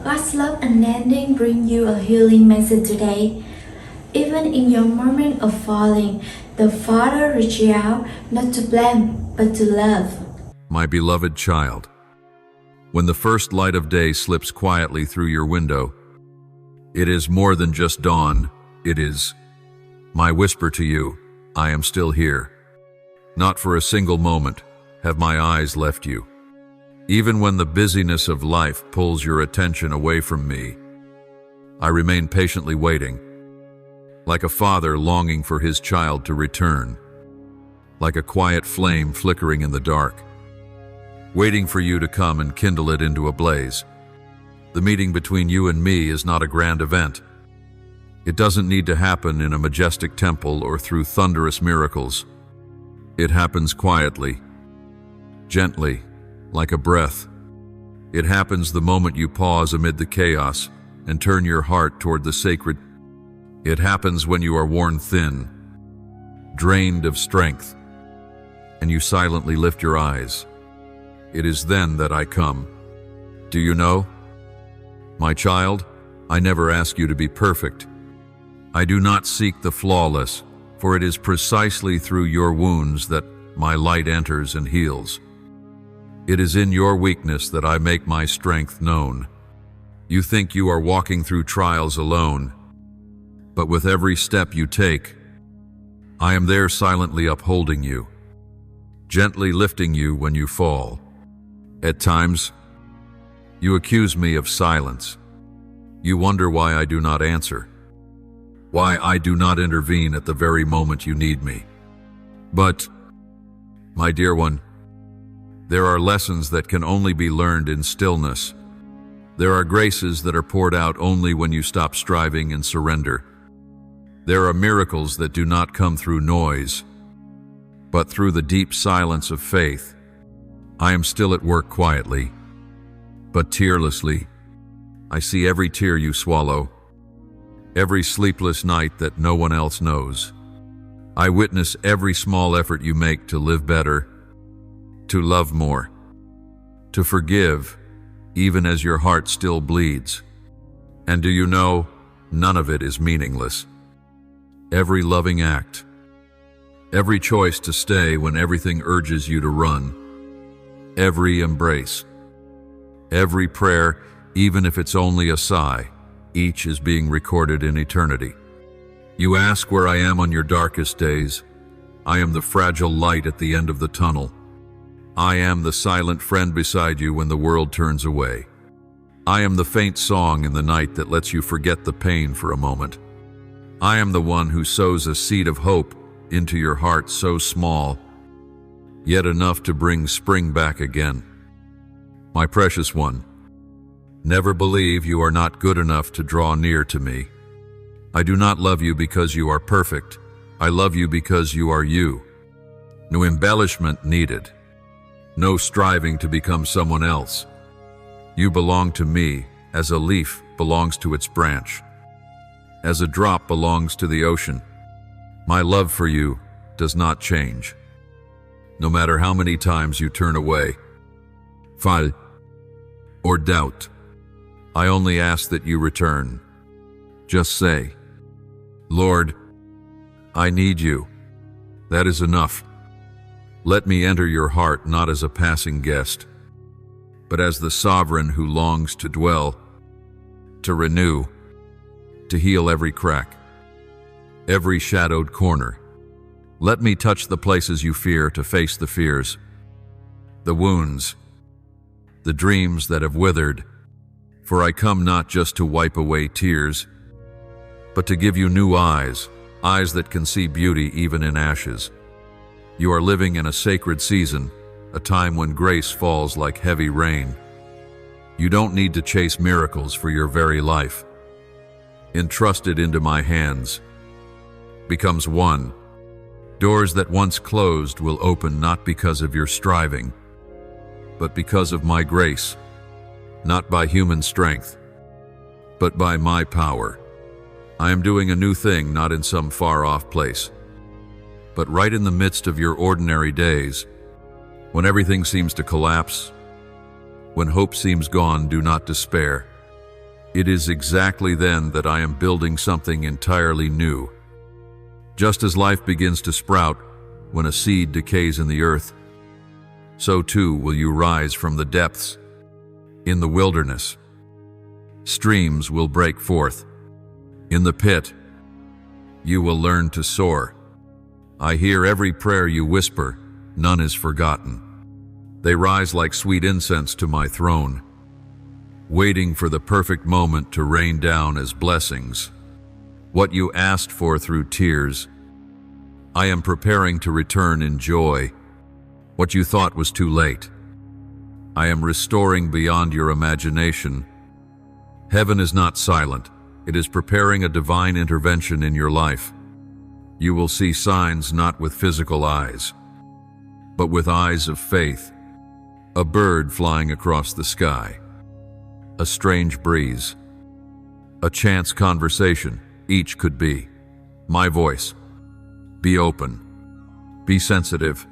God's love unending bring you a healing message today. Even in your moment of falling, the Father reaches out not to blame, but to love. My beloved child, when the first light of day slips quietly through your window, it is more than just dawn, it is my whisper to you, I am still here. Not for a single moment have my eyes left you. Even when the busyness of life pulls your attention away from me, I remain patiently waiting, like a father longing for his child to return, like a quiet flame flickering in the dark, waiting for you to come and kindle it into a blaze. The meeting between you and me is not a grand event. It doesn't need to happen in a majestic temple or through thunderous miracles. It happens quietly, gently, like a breath. It happens the moment you pause amid the chaos and turn your heart toward the sacred. It happens when you are worn thin, drained of strength, and you silently lift your eyes. It is then that I come. Do you know? My child, I never ask you to be perfect. I do not seek the flawless, for it is precisely through your wounds that my light enters and heals. It is in your weakness that I make my strength known. You think you are walking through trials alone, but with every step you take, I am there silently upholding you, gently lifting you when you fall. At times, you accuse me of silence. You wonder why I do not answer, why I do not intervene at the very moment you need me. But, my dear one, there are lessons that can only be learned in stillness. There are graces that are poured out only when you stop striving and surrender. There are miracles that do not come through noise, but through the deep silence of faith. I am still at work quietly, but tearlessly. I see every tear you swallow, every sleepless night that no one else knows. I witness every small effort you make to live better, to love more, to forgive, even as your heart still bleeds. And do you know, none of it is meaningless. Every loving act, every choice to stay when everything urges you to run, every embrace, every prayer, even if it's only a sigh, each is being recorded in eternity. You ask where I am on your darkest days. I am the fragile light at the end of the tunnel. I am the silent friend beside you when the world turns away. I am the faint song in the night that lets you forget the pain for a moment. I am the one who sows a seed of hope into your heart so small, yet enough to bring spring back again. My precious one, never believe you are not good enough to draw near to me. I do not love you because you are perfect. I love you because you are you. No embellishment needed. No striving to become someone else. You belong to me as a leaf belongs to its branch, as a drop belongs to the ocean. My love for you does not change, no matter how many times you turn away, fall, or doubt. I only ask that you return. Just say, Lord, I need you. That is enough. Let me enter your heart not as a passing guest, but as the sovereign who longs to dwell, to renew, to heal every crack, every shadowed corner. Let me touch the places you fear to face the fears, the wounds, the dreams that have withered, for I come not just to wipe away tears, but to give you new eyes, eyes that can see beauty even in ashes. You are living in a sacred season, a time when grace falls like heavy rain. You don't need to chase miracles for your very life. Entrusted into my hands becomes one. Doors that once closed will open not because of your striving, but because of my grace, not by human strength, but by my power. I am doing a new thing not in some far-off place, but right in the midst of your ordinary days. When everything seems to collapse, when hope seems gone, do not despair. It is exactly then that I am building something entirely new. Just as life begins to sprout when a seed decays in the earth, so too will you rise from the depths. In the wilderness, streams will break forth. In the pit, you will learn to soar. I hear every prayer you whisper, none is forgotten. They rise like sweet incense to my throne, waiting for the perfect moment to rain down as blessings. What you asked for through tears, I am preparing to return in joy. What you thought was too late, I am restoring beyond your imagination. Heaven is not silent. It is preparing a divine intervention in your life. You will see signs not with physical eyes, but with eyes of faith. A bird flying across the sky, a strange breeze, a chance conversation, each could be my voice. Be open, be sensitive.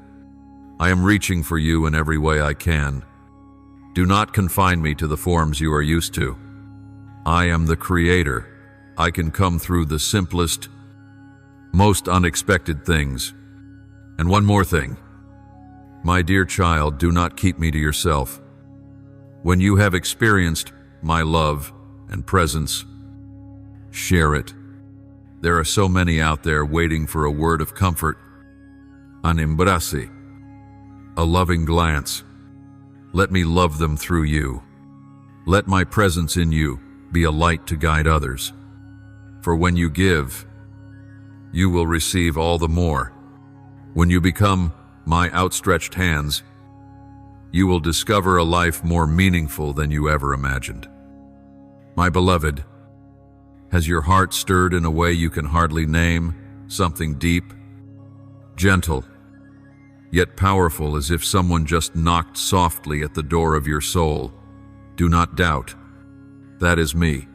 I am reaching for you in every way I can. Do not confine me to the forms you are used to. I am the Creator. I can come through the simplest, most unexpected things. And one more thing. My dear child, do not keep me to yourself. When you have experienced my love and presence, share it. There are so many out there waiting for a word of comfort, an embrace, a loving glance. Let me love them through you. Let my presence in you be a light to guide others. For when you give, you will receive all the more. When you become my outstretched hands, you will discover a life more meaningful than you ever imagined. My beloved, has your heart stirred in a way you can hardly name, something deep, gentle, yet powerful, as if someone just knocked softly at the door of your soul? Do not doubt. That is me.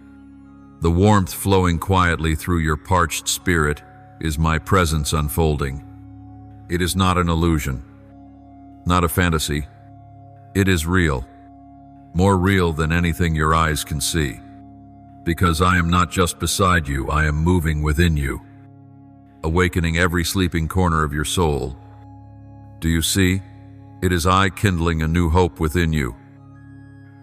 The warmth flowing quietly through your parched spirit is my presence unfolding. It is not an illusion, not a fantasy. It is real, more real than anything your eyes can see. Because I am not just beside you, I am moving within you, awakening every sleeping corner of your soul. Do you see? It is I kindling a new hope within you,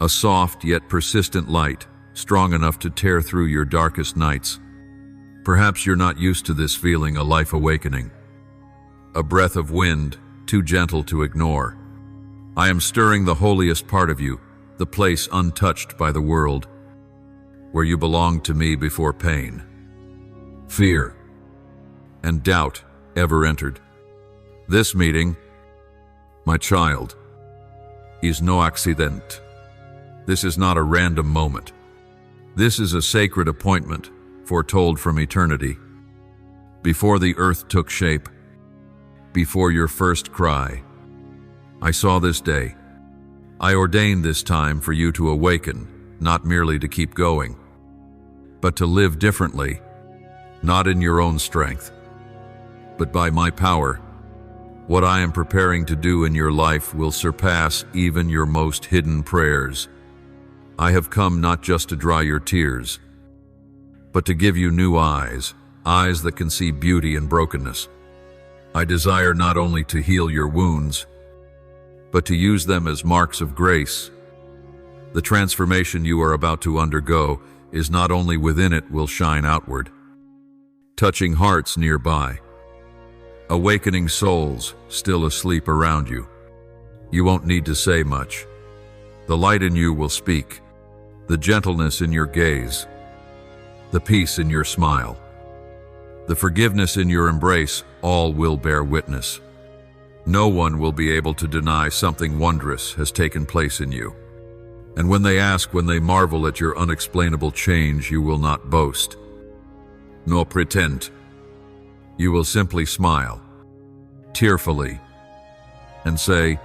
a soft yet persistent light, strong enough to tear through your darkest nights. Perhaps you're not used to this feeling, a life awakening, a breath of wind too gentle to ignore. I am stirring the holiest part of you, the place untouched by the world, where you belonged to me before pain, fear, and doubt ever entered. This meeting, my child, is no accident. This is not a random moment. This is a sacred appointment, foretold from eternity. Before the earth took shape, before your first cry, I saw this day. I ordained this time for you to awaken, not merely to keep going, but to live differently, not in your own strength, but by my power. What I am preparing to do in your life will surpass even your most hidden prayers. I have come not just to dry your tears, but to give you new eyes, eyes that can see beauty in brokenness. I desire not only to heal your wounds, but to use them as marks of grace. The transformation you are about to undergo is not only within, it will shine outward, touching hearts nearby, awakening souls still asleep around you. You won't need to say much. The light in you will speak, the gentleness in your gaze, the peace in your smile, the forgiveness in your embrace, all will bear witness. No one will be able to deny something wondrous has taken place in you. And when they ask, when they marvel at your unexplainable change, you will not boast, nor pretend. You will simply smile, tearfully, and say,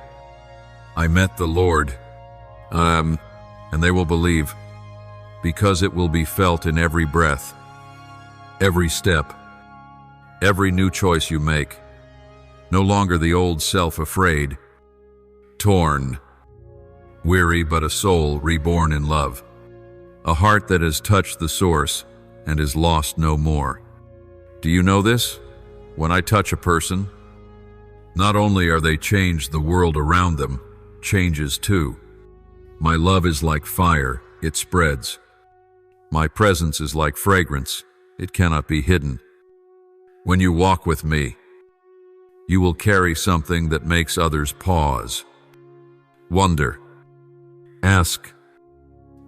I met the Lord. And they will believe, because it will be felt in every breath, every step, every new choice you make. No longer the old self, afraid, torn, weary, but a soul reborn in love. a heart that has touched the source and is lost no more. Do you know this? When I touch a person, not only are they changed, the world around them changes too. My love is like fire, it spreads. My presence is like fragrance, it cannot be hidden. When you walk with me, you will carry something that makes others pause, wonder, ask,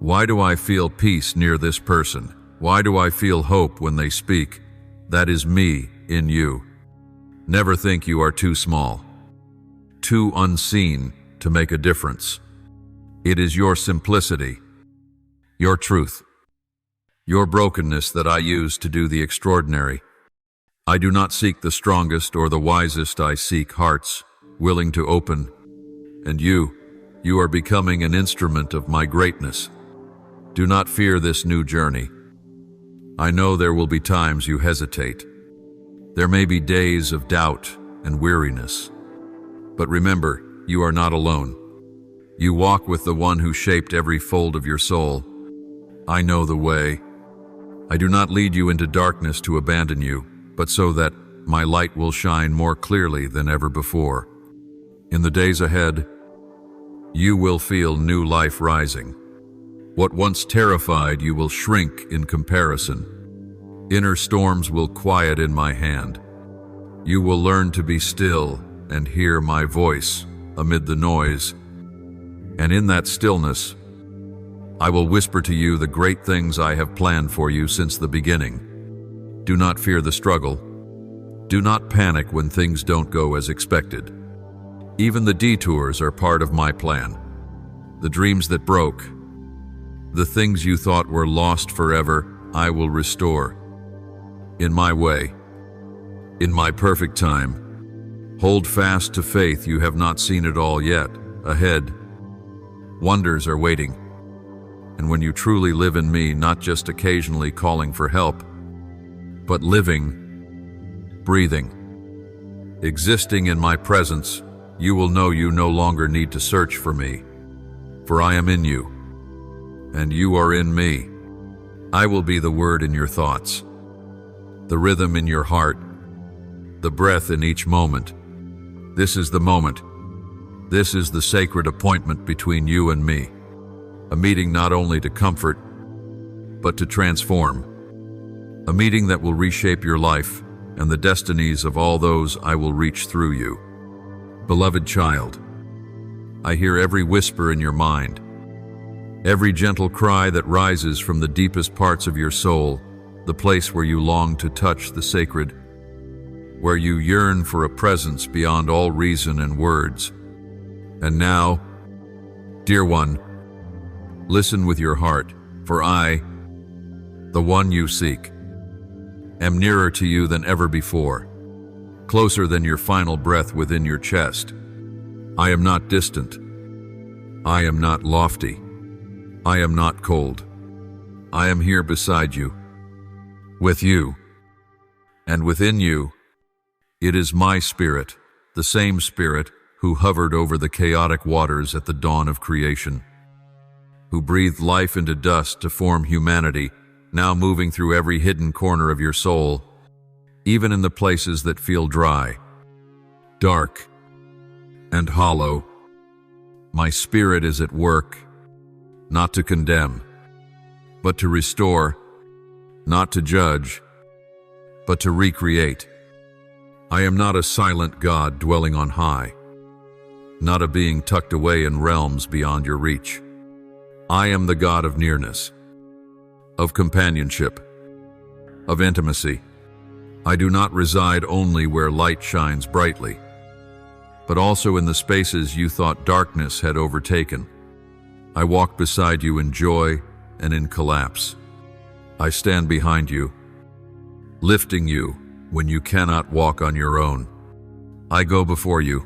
why do I feel peace near this person? Why do I feel hope when they speak? That is me in you. Never think you are too small, too unseen to make a difference. It is your simplicity, your truth, your brokenness that I use to do the extraordinary. I do not seek the strongest or the wisest, I seek hearts willing to open. And you are becoming an instrument of my greatness. Do not fear this new journey. I know there will be times you hesitate. There may be days of doubt and weariness. But remember, you are not alone. You walk with the one who shaped every fold of your soul. I know the way. I do not lead you into darkness to abandon you, but so that my light will shine more clearly than ever before. In the days ahead, you will feel new life rising. What once terrified you will shrink in comparison. Inner storms will quiet in my hand. You will learn to be still and hear my voice amid the noise. And in that stillness, I will whisper to you the great things I have planned for you since the beginning. Do not fear the struggle. Do not panic when things don't go as expected. Even the detours are part of my plan. The dreams that broke, the things you thought were lost forever, I will restore. In my way, in my perfect time. Hold fast to faith, you have not seen it all yet. Ahead, wonders are waiting. And when you truly live in me, not just occasionally calling for help, but living, breathing, existing in my presence, you will know you no longer need to search for me. For I am in you, and you are in me. I will be the word in your thoughts, the rhythm in your heart, the breath in each moment. This is the moment. This is the sacred appointment between you and me. A meeting not only to comfort, but to transform. A meeting that will reshape your life and the destinies of all those I will reach through you. Beloved child, I hear every whisper in your mind, every gentle cry that rises from the deepest parts of your soul, the place where you long to touch the sacred, where you yearn for a presence beyond all reason and words. And now, dear one, listen with your heart, for I, the one you seek, am nearer to you than ever before, closer than your final breath within your chest. I am not distant. I am not lofty. I am not cold. I am here beside you, with you, and within you. It is my spirit, the same spirit who hovered over the chaotic waters at the dawn of creation, who breathed life into dust to form humanity, now moving through every hidden corner of your soul, even in the places that feel dry, dark, and hollow. My spirit is at work, not to condemn, but to restore, not to judge, but to recreate. I am not a silent God dwelling on high, not a being tucked away in realms beyond your reach. I am the God of nearness, of companionship, of intimacy. I do not reside only where light shines brightly, but also in the spaces you thought darkness had overtaken. I walk beside you in joy and in collapse. I stand behind you, lifting you when you cannot walk on your own. I go before you,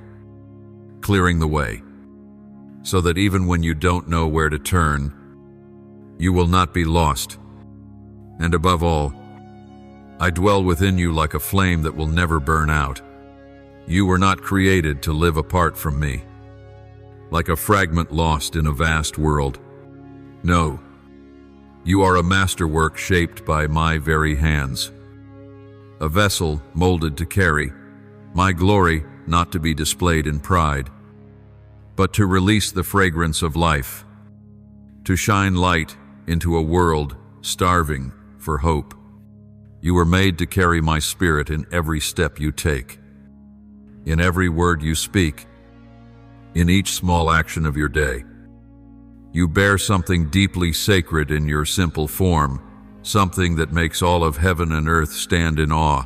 clearing the way, so that even when you don't know where to turn, you will not be lost. And above all, I dwell within you like a flame that will never burn out. You were not created to live apart from me, like a fragment lost in a vast world. No, You are a masterwork shaped by my very hands, a vessel molded to carry my glory, not to be displayed in pride, but to release the fragrance of life, to shine light into a world starving for hope. You were made to carry my spirit in every step you take, in every word you speak, in each small action of your day. You bear something deeply sacred in your simple form, something that makes all of heaven and earth stand in awe,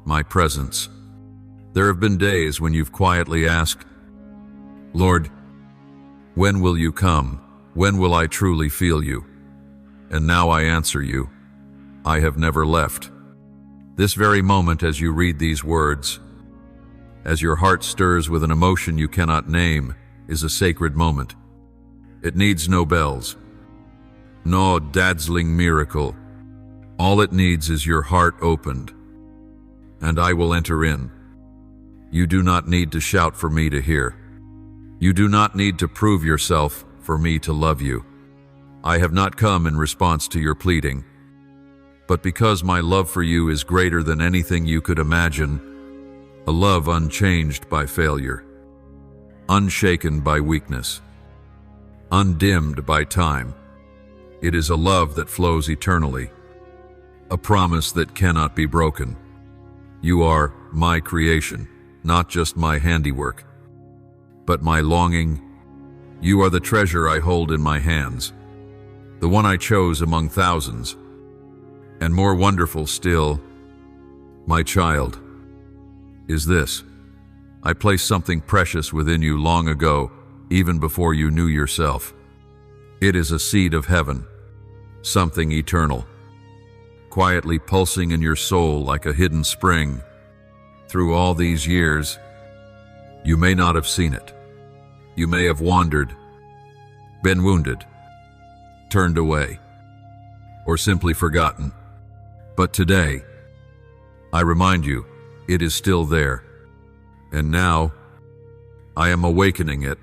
my presence. There have been days when you've quietly asked, Lord, when will you come? When will I truly feel you? And now I answer you, I have never left. This very moment as you read these words, as your heart stirs with an emotion you cannot name, is a sacred moment. It needs no bells, no dazzling miracle. All it needs is your heart opened, and I will enter in. You do not need to shout for me to hear. You do not need to prove yourself for me to love you. I have not come in response to your pleading, but because my love for you is greater than anything you could imagine, a love unchanged by failure, unshaken by weakness, undimmed by time. It is a love that flows eternally, a promise that cannot be broken. You are my creation, not just my handiwork, but my longing. You are the treasure I hold in my hands, the one I chose among thousands. And more wonderful still, my child, is this. I placed something precious within you long ago, even before you knew yourself. It is a seed of heaven, something eternal, quietly pulsing in your soul like a hidden spring. Through all these years, you may not have seen it. You may have wandered, been wounded, turned away, or simply forgotten. But today, I remind you, it is still there. And now, I am awakening it,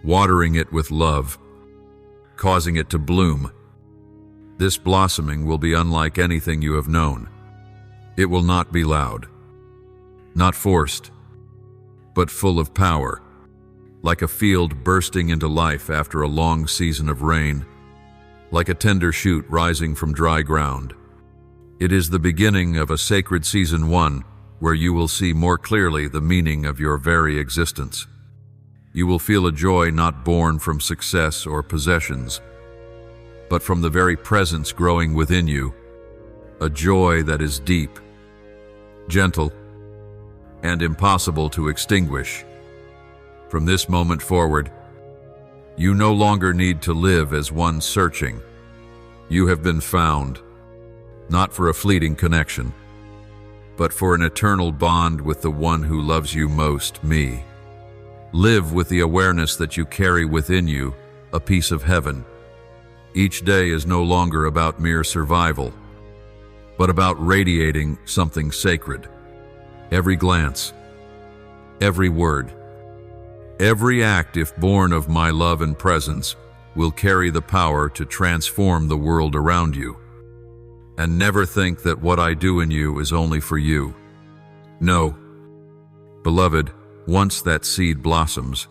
watering it with love, causing it to bloom. This blossoming will be unlike anything you have known. It will not be loud, not forced, but full of power, like a field bursting into life after a long season of rain, like a tender shoot rising from dry ground. It is the beginning of a sacred season one, where you will see more clearly the meaning of your very existence. You will feel a joy not born from success or possessions, but from the very presence growing within you, a joy that is deep, gentle, and impossible to extinguish. From this moment forward, you no longer need to live as one searching. You have been found, not for a fleeting connection, but for an eternal bond with the one who loves you most, me. Live with the awareness that you carry within you a piece of heaven. Each day is no longer about mere survival, but about radiating something sacred. Every glance, every word, every act, if born of my love and presence, will carry the power to transform the world around you. And never think that what I do in you is only for you. No, beloved, once that seed blossoms,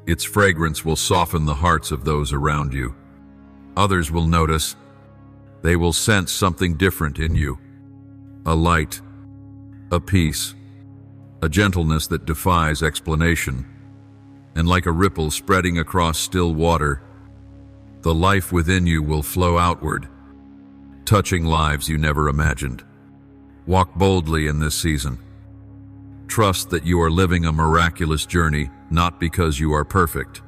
its fragrance will soften the hearts of those around you. Others will notice. They will sense something different in you. A light, a peace, a gentleness that defies explanation. And like a ripple spreading across still water, the life within you will flow outward, touching lives you never imagined. Walk boldly in this season. Trust that you are living a miraculous journey, not because you are perfect,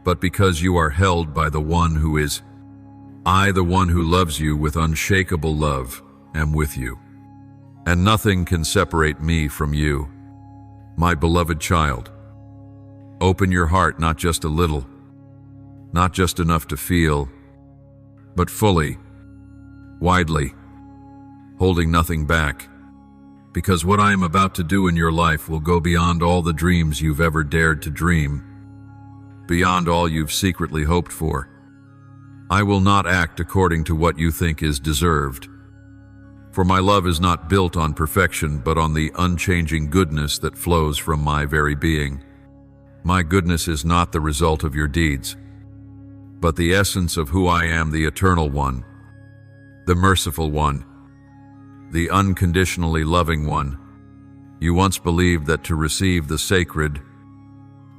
but because you are held by the one who is. I, the one who loves you with unshakable love, am with you. And nothing can separate me from you, my beloved child. Open your heart, not just a little, not just enough to feel, but fully, widely, holding nothing back. Because what I am about to do in your life will go beyond all the dreams you've ever dared to dream, beyond all you've secretly hoped for. I will not act according to what you think is deserved. For my love is not built on perfection, but on the unchanging goodness that flows from my very being. My goodness is not the result of your deeds, but the essence of who I am, the Eternal One, the Merciful One, the unconditionally loving One. You once believed that to receive the sacred,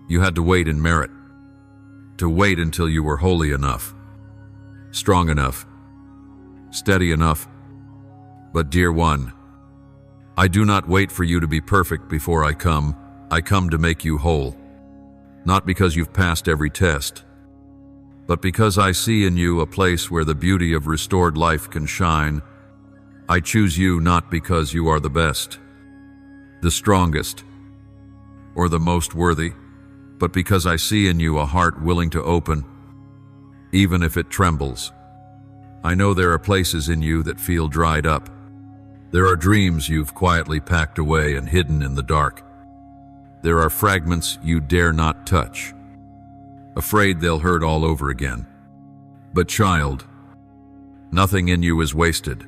you had to wait in merit, to wait until you were holy enough, strong enough, steady enough. But dear one, I do not wait for you to be perfect before I come. I come to make you whole, not because you've passed every test, but because I see in you a place where the beauty of restored life can shine. I choose you not because you are the best, the strongest, or the most worthy, but because I see in you a heart willing to open, even if it trembles. I know there are places in you that feel dried up. There are dreams you've quietly packed away and hidden in the dark. There are fragments you dare not touch, afraid they'll hurt all over again. But child, nothing in you is wasted.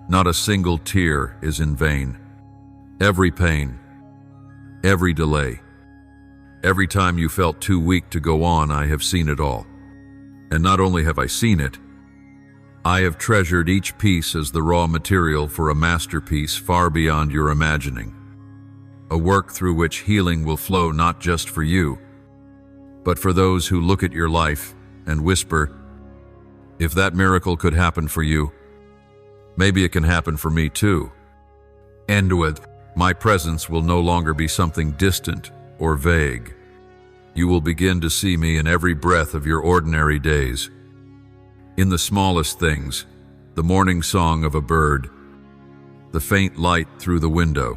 Not a single tear is in vain. Every pain, every delay, every time you felt too weak to go on, I have seen it all. And not only have I seen it, I have treasured each piece as the raw material for a masterpiece far beyond your imagining. A work through which healing will flow not just for you, but for those who look at your life and whisper, if that miracle could happen for you, maybe it can happen for me too. And with my presence will no longer be something distant or vague. You will begin to see me in every breath of your ordinary days. In the smallest things, the morning song of a bird, the faint light through the window,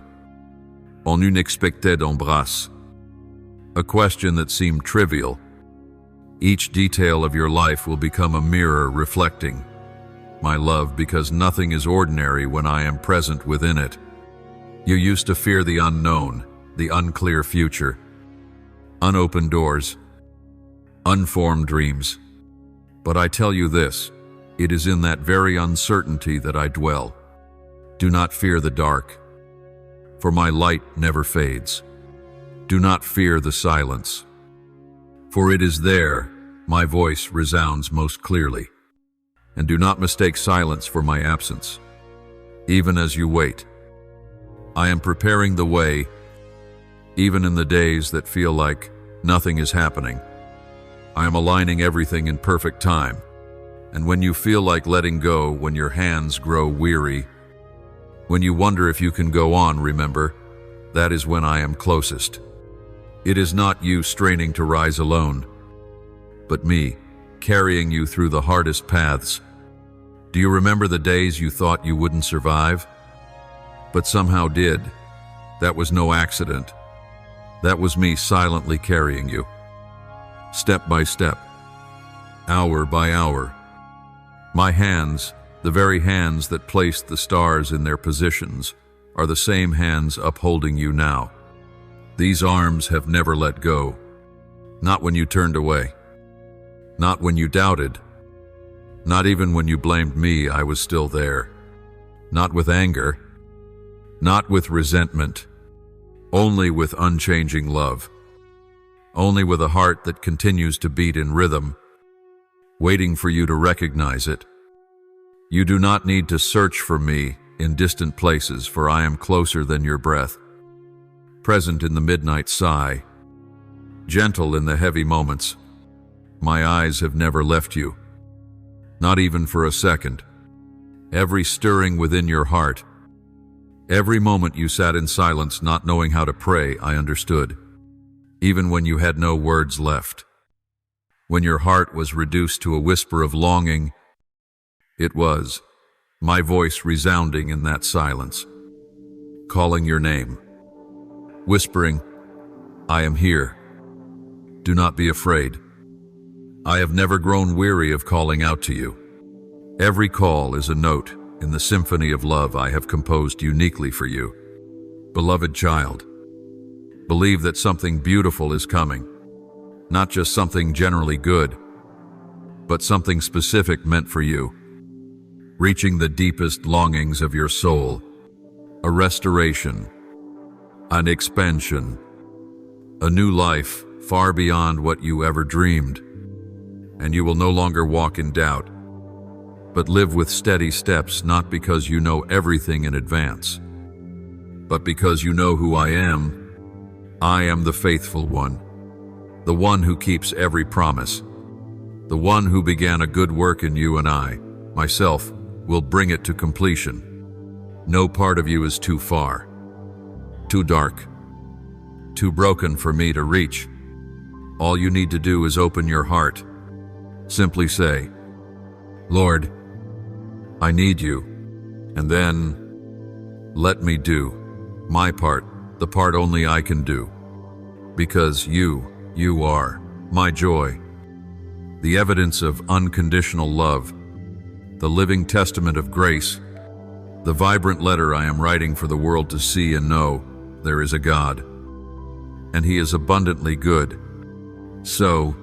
en unexpected embrasse, a question that seemed trivial. Each detail of your life will become a mirror reflecting my love, because nothing is ordinary when I am present within it. You used to fear the unknown, the unclear future, unopened doors, unformed dreams. But I tell you this, it is in that very uncertainty that I dwell. Do not fear the dark, for my light never fades. Do not fear the silence, for it is there my voice resounds most clearly. And do not mistake silence for my absence. Even as you wait, I am preparing the way, even in the days that feel like nothing is happening. I am aligning everything in perfect time. And when you feel like letting go, when your hands grow weary, when you wonder if you can go on, remember, that is when I am closest. It is not you straining to rise alone, but me carrying you through the hardest paths. Do you remember the days you thought you wouldn't survive, but somehow did? That was no accident. That was me silently carrying you. Step by step, hour by hour. My hands, the very hands that placed the stars in their positions, are the same hands upholding you now. These arms have never let go. Not when you turned away. Not when you doubted. Not even when you blamed me, I was still there. Not with anger. Not with resentment. Only with unchanging love. Only with a heart that continues to beat in rhythm, waiting for you to recognize it. You do not need to search for me in distant places, for I am closer than your breath, present in the midnight sigh, gentle in the heavy moments. My eyes have never left you, not even for a second. Every stirring within your heart, every moment you sat in silence not knowing how to pray, I understood. Even when you had no words left, when your heart was reduced to a whisper of longing, it was my voice resounding in that silence, calling your name, whispering, I am here. Do not be afraid. I have never grown weary of calling out to you. Every call is a note in the symphony of love I have composed uniquely for you. Beloved child, believe that something beautiful is coming, not just something generally good, but something specific meant for you, reaching the deepest longings of your soul, a restoration, an expansion, a new life far beyond what you ever dreamed. And you will no longer walk in doubt, but live with steady steps, not because you know everything in advance, but because you know who I am. I am the faithful one, the one who keeps every promise, the one who began a good work in you, and I, myself, will bring it to completion. No part of you is too far, too dark, too broken for me to reach. All you need to do is open your heart. Simply say, Lord, I need you, and then let me do my part, the part only I can do, because you are my joy, the evidence of unconditional love, the living testament of grace, the vibrant letter I am writing for the world to see and know there is a God, and He is abundantly good. So,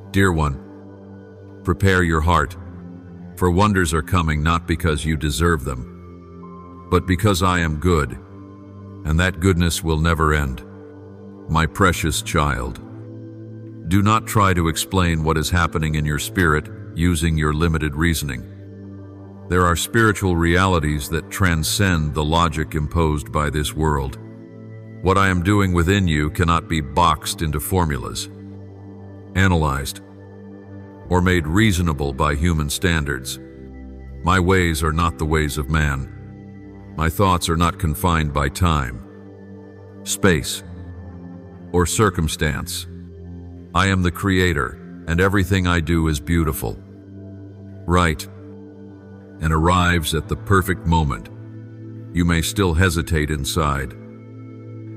dear one, prepare your heart, for wonders are coming, not because you deserve them, but because I am good, and that goodness will never end. My precious child, do not try to explain what is happening in your spirit using your limited reasoning. There are spiritual realities that transcend the logic imposed by this world. What I am doing within you cannot be boxed into formulas, analyzed, or made reasonable by human standards. My ways are not the ways of man. My thoughts are not confined by time, space, or circumstance. I am the Creator, and everything I do is beautiful, right, and arrives at the perfect moment. You may still hesitate inside,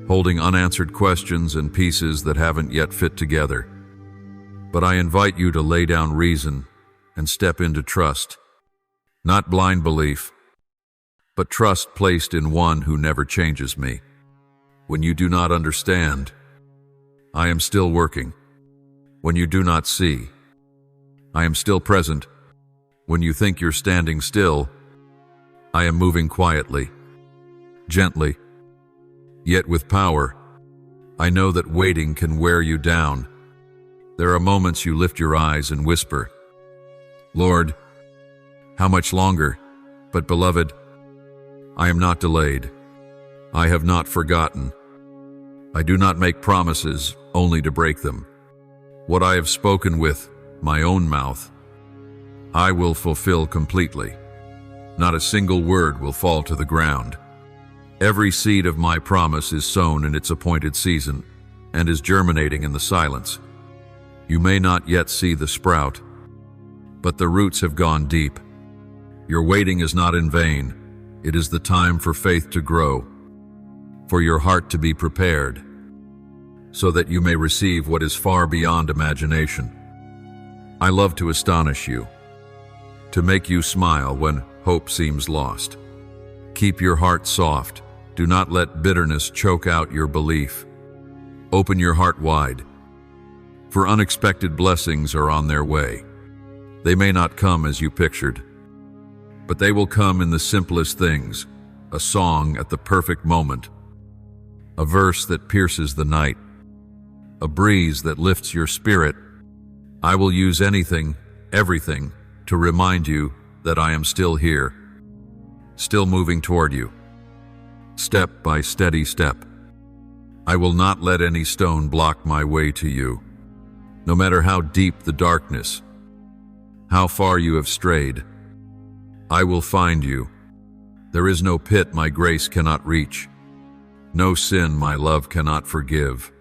holding unanswered questions and pieces that haven't yet fit together. But I invite you to lay down reason and step into trust. Not blind belief, but trust placed in one who never changes me. When you do not understand, I am still working. When you do not see, I am still present. When you think you're standing still, I am moving quietly, gently, yet with power. I know that waiting can wear you down. There are moments you lift your eyes and whisper, Lord, how much longer? But beloved, I am not delayed. I have not forgotten. I do not make promises only to break them. What I have spoken with my own mouth, I will fulfill completely. Not a single word will fall to the ground. Every seed of my promise is sown in its appointed season and is germinating in the silence. You may not yet see the sprout, but the roots have gone deep. Your waiting is not in vain. It is the time for faith to grow, for your heart to be prepared, so that you may receive what is far beyond imagination. I love to astonish you, to make you smile when hope seems lost. Keep your heart soft. Do not let bitterness choke out your belief. Open your heart wide, for unexpected blessings are on their way. They may not come as you pictured, but they will come in the simplest things, a song at the perfect moment, a verse that pierces the night, a breeze that lifts your spirit. I will use anything, everything, to remind you that I am still here, still moving toward you, step by steady step. I will not let any stone block my way to you. No matter how deep the darkness, how far you have strayed, I will find you. There is no pit my grace cannot reach, no sin my love cannot forgive,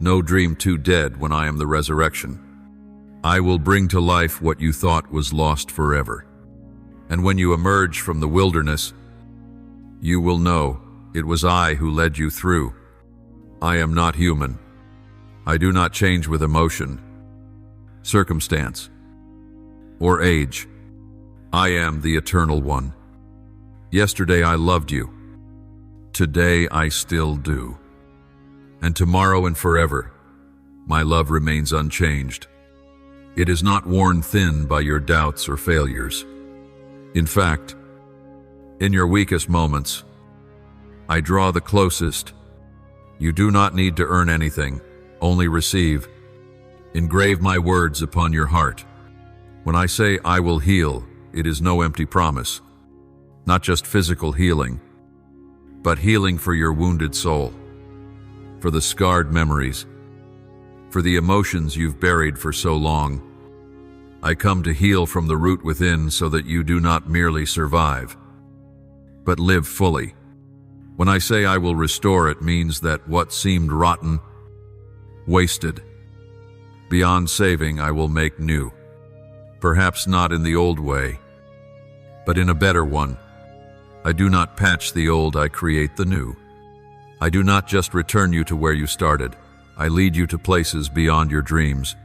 no dream too dead when I am the resurrection. I will bring to life what you thought was lost forever. And when you emerge from the wilderness, you will know it was I who led you through. I am not human. I do not change with emotion, circumstance, or age. I am the Eternal One. Yesterday I loved you. Today I still do. And tomorrow and forever, my love remains unchanged. It is not worn thin by your doubts or failures. In fact, in your weakest moments, I draw the closest. You do not need to earn anything, only receive. Engrave my words upon your heart. When I say I will heal, it is no empty promise. Not just physical healing, but healing for your wounded soul, for the scarred memories, for the emotions you've buried for so long. I come to heal from the root within so that you do not merely survive, but live fully. When I say I will restore, it means that what seemed rotten, wasted, beyond saving, I will make new. Perhaps not in the old way, but in a better one. I do not patch the old, I create the new. I do not just return you to where you started. I lead you to places beyond your dreams.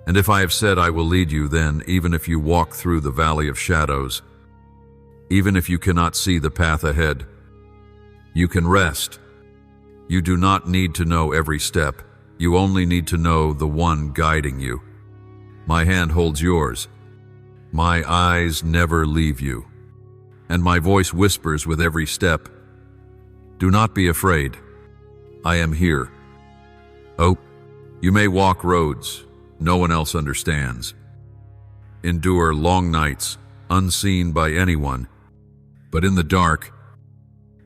And if I have said I will lead you, then even if you walk through the valley of shadows, even if you cannot see the path ahead, you can rest. You do not need to know every step. You only need to know the one guiding you. My hand holds yours. My eyes never leave you. And my voice whispers with every step, do not be afraid. I am here. Oh, you may walk roads no one else understands. Endure long nights, unseen by anyone. But in the dark,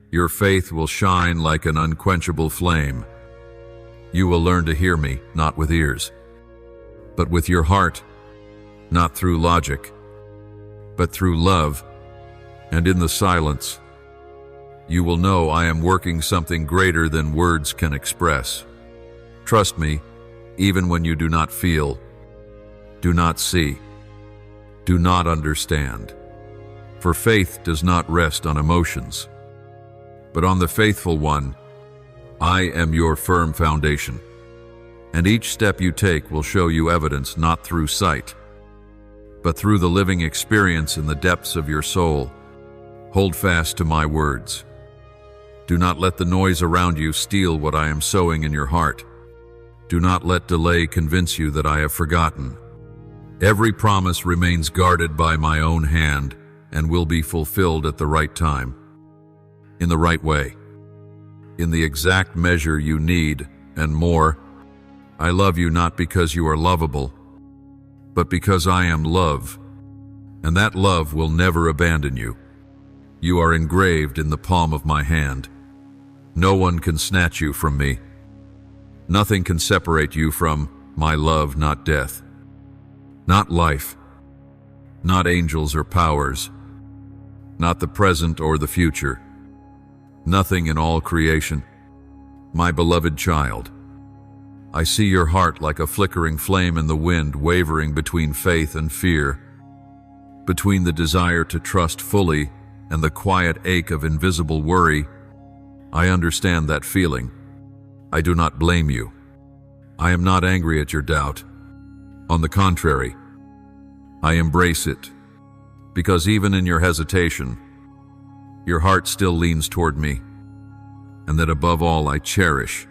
your faith will shine like an unquenchable flame. You will learn to hear me, not with ears, but with your heart, not through logic, but through love. And in the silence, you will know I am working something greater than words can express. Trust me, even when you do not feel, do not see, do not understand. For faith does not rest on emotions, but on the faithful one. I am your firm foundation, and each step you take will show you evidence not through sight, but through the living experience in the depths of your soul. Hold fast to my words. Do not let the noise around you steal what I am sowing in your heart. Do not let delay convince you that I have forgotten. Every promise remains guarded by my own hand and will be fulfilled at the right time, in the right way, in the exact measure you need and more. I love you not because you are lovable, but because I am love, and that love will never abandon you. You are engraved in the palm of my hand. No one can snatch you from me. Nothing can separate you from my love, not death, not life, not angels or powers, not the present or the future. Nothing in all creation. My beloved child, I see your heart like a flickering flame in the wind, wavering between faith and fear, between the desire to trust fully and the quiet ache of invisible worry. I understand that feeling. I do not blame you. I am not angry at your doubt. On the contrary, I embrace it, because even in your hesitation, your heart still leans toward me, and that above all I cherish.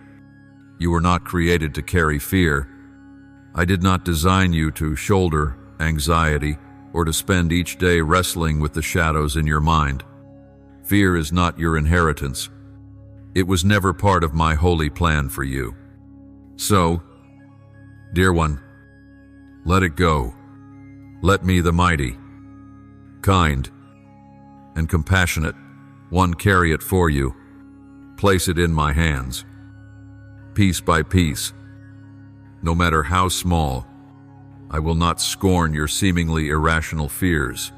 You were not created to carry fear. I did not design you to shoulder anxiety or to spend each day wrestling with the shadows in your mind. Fear is not your inheritance. It was never part of my holy plan for you. So, dear one, let it go. Let me, the mighty, kind, and compassionate one, carry it for you. Place it in my hands, piece by piece. No matter how small, I will not scorn your seemingly irrational fears.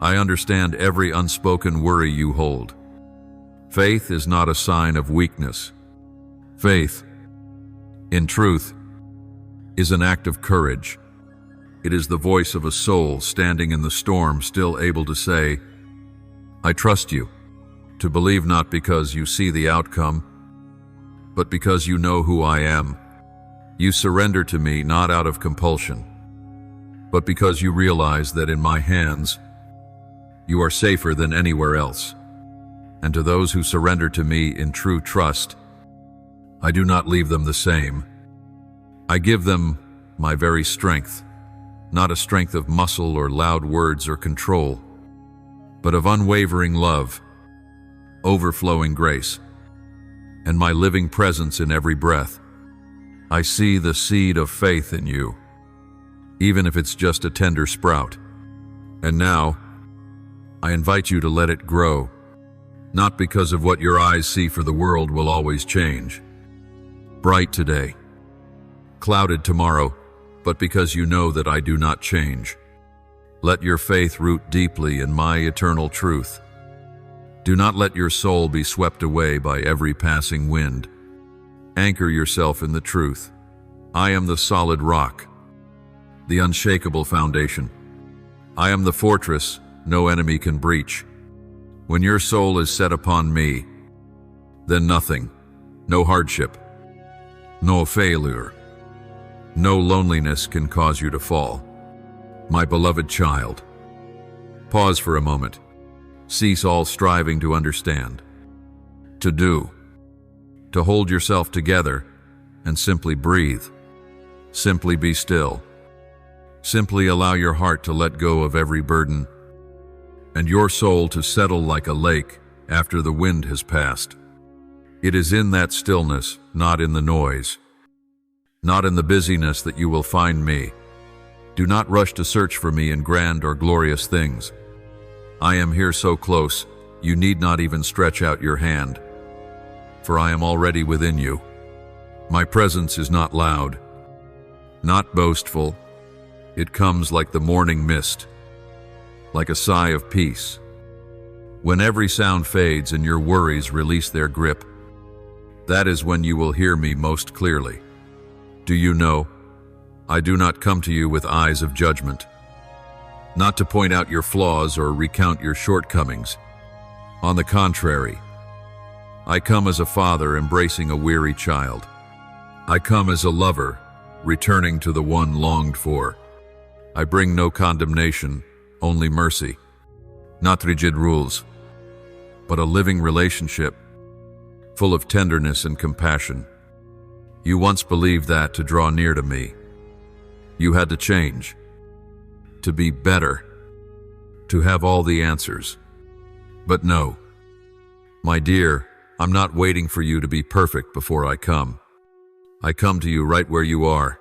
I understand every unspoken worry you hold. Faith is not a sign of weakness. Faith, in truth, is an act of courage. It is the voice of a soul standing in the storm, still able to say, I trust you. To believe not because you see the outcome, but because you know who I am. You surrender to me not out of compulsion, but because you realize that in my hands, you are safer than anywhere else. And to those who surrender to me in true trust, I do not leave them the same. I give them my very strength, not a strength of muscle or loud words or control, but of unwavering love, overflowing grace, and my living presence in every breath. I see the seed of faith in you, even if it's just a tender sprout. And now, I invite you to let it grow, not because of what your eyes see, for the world will always change. Bright today, clouded tomorrow, but because you know that I do not change. Let your faith root deeply in my eternal truth. Do not let your soul be swept away by every passing wind. Anchor yourself in the truth. I am the solid rock, the unshakable foundation. I am the fortress no enemy can breach. When your soul is set upon me, then nothing, no hardship, no failure, no loneliness can cause you to fall. My beloved child, pause for a moment. Cease all striving to understand, to do, to hold yourself together, and simply breathe. Simply be still. Simply allow your heart to let go of every burden, and your soul to settle like a lake after the wind has passed. It is in that stillness, not in the noise, not in the busyness, that you will find me. Do not rush to search for me in grand or glorious things. I am here so close, you need not even stretch out your hand, for I am already within you. My presence is not loud, not boastful. It comes like the morning mist, like a sigh of peace. When every sound fades and your worries release their grip, that is when you will hear me most clearly. Do you know, I do not come to you with eyes of judgment, not to point out your flaws or recount your shortcomings. On the contrary, I come as a father embracing a weary child. I come as a lover returning to the one longed for. I bring no condemnation, only mercy. Not rigid rules, but a living relationship full of tenderness and compassion. You once believed that to draw near to me, you had to change, to be better, to have all the answers. But no, my dear, I'm not waiting for you to be perfect before I come. I come to you right where you are,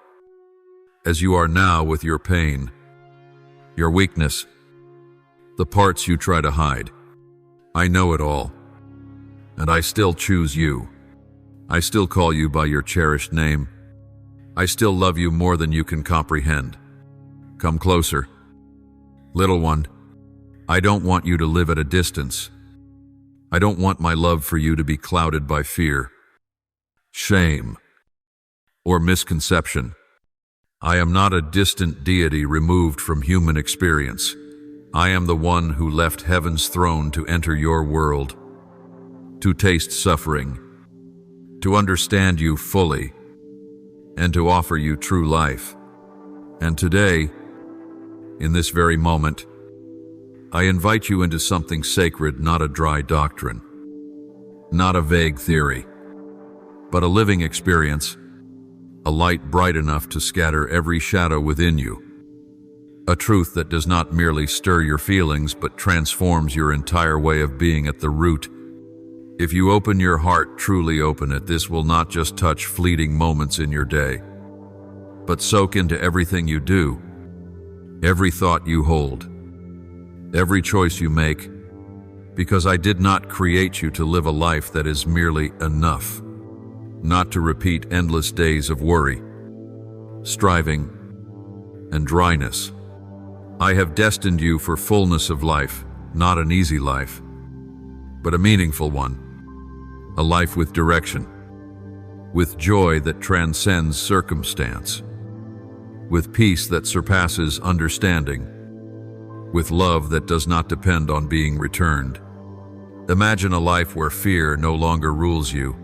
as you are now, with your pain, your weakness, the parts you try to hide. I know it all, and I still choose you. I still call you by your cherished name. I still love you more than you can comprehend. Come closer. Little one, I don't want you to live at a distance. I don't want my love for you to be clouded by fear, shame, or misconception. I am not a distant deity removed from human experience. I am the one who left heaven's throne to enter your world, to taste suffering, to understand you fully, and to offer you true life. And today, in this very moment, I invite you into something sacred, not a dry doctrine, not a vague theory, but a living experience, a light bright enough to scatter every shadow within you, a truth that does not merely stir your feelings but transforms your entire way of being at the root. If you open your heart, truly open it, this will not just touch fleeting moments in your day, but soak into everything you do, every thought you hold, every choice you make, because I did not create you to live a life that is merely enough, not to repeat endless days of worry, striving, and dryness. I have destined you for fullness of life, not an easy life, but a meaningful one, a life with direction, with joy that transcends circumstance, with peace that surpasses understanding, with love that does not depend on being returned. Imagine a life where fear no longer rules you,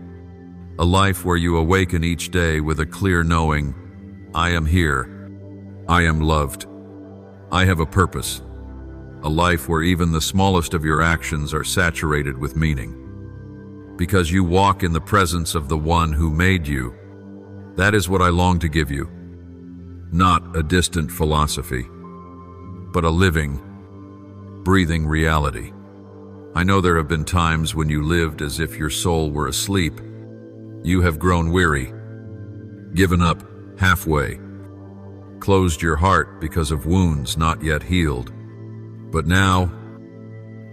a life where you awaken each day with a clear knowing, I am here, I am loved, I have a purpose, a life where even the smallest of your actions are saturated with meaning, because you walk in the presence of the one who made you. That is what I long to give you. not a distant philosophy, but a living, breathing reality. I know there have been times when you lived as if your soul were asleep. You have grown weary, given up halfway, closed your heart because of wounds not yet healed. But now,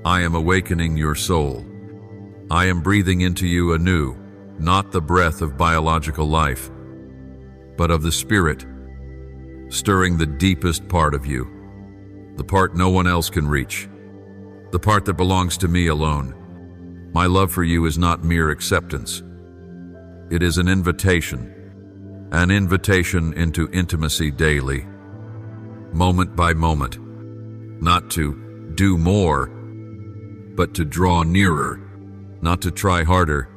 I am awakening your soul. I am breathing into you anew, not the breath of biological life, but of the Spirit, stirring the deepest part of you, the part no one else can reach, the part that belongs to me alone. My love for you is not mere acceptance. It is an invitation into intimacy daily, moment by moment, not to do more, but to draw nearer, not to try harder,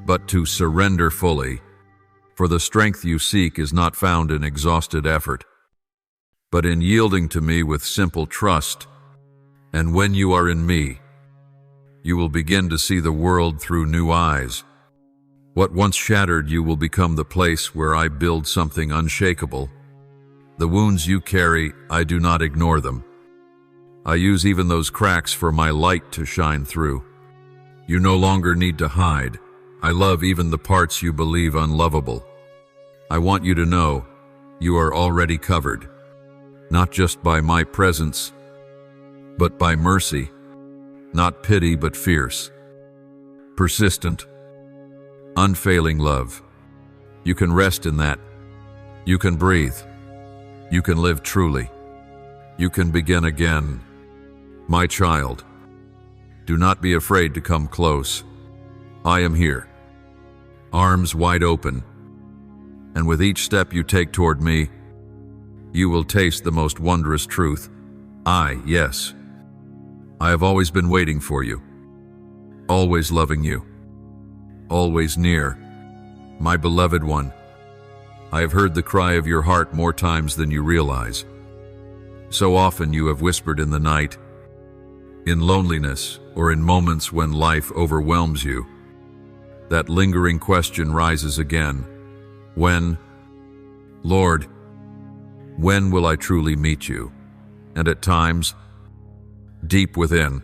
but to surrender fully. For the strength you seek is not found in exhausted effort, but in yielding to me with simple trust. And when you are in me, you will begin to see the world through new eyes. What once shattered you will become the place where I build something unshakable. The wounds you carry, I do not ignore them. I use even those cracks for my light to shine through. You no longer need to hide. I love even the parts you believe unlovable. I want you to know you are already covered, not just by my presence, but by mercy, not pity but fierce, persistent, unfailing love. You can rest in that. You can breathe. You can live truly. You can begin again. My child, do not be afraid to come close. I am here, arms wide open, and with each step you take toward me, you will taste the most wondrous truth. Yes, I have always been waiting for you, always loving you, always near, my beloved one. I have heard the cry of your heart more times than you realize. So often you have whispered in the night, in loneliness, or in moments when life overwhelms you. That lingering question rises again. When, Lord, when will I truly meet you? And at times, deep within,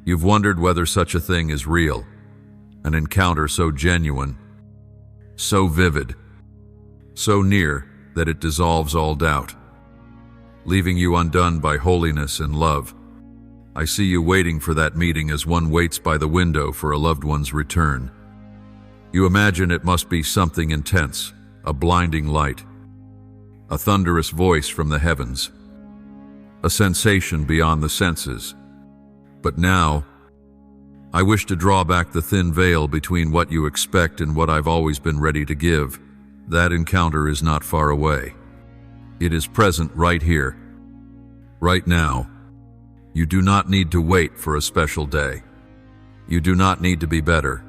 you've wondered whether such a thing is real, an encounter so genuine, so vivid, so near that it dissolves all doubt, leaving you undone by holiness and love. I see you waiting for that meeting as one waits by the window for a loved one's return. You imagine it must be something intense, a blinding light, a thunderous voice from the heavens, a sensation beyond the senses. But now, I wish to draw back the thin veil between what you expect and what I've always been ready to give. That encounter is not far away. It is present right here, right now. You do not need to wait for a special day. You do not need to be better,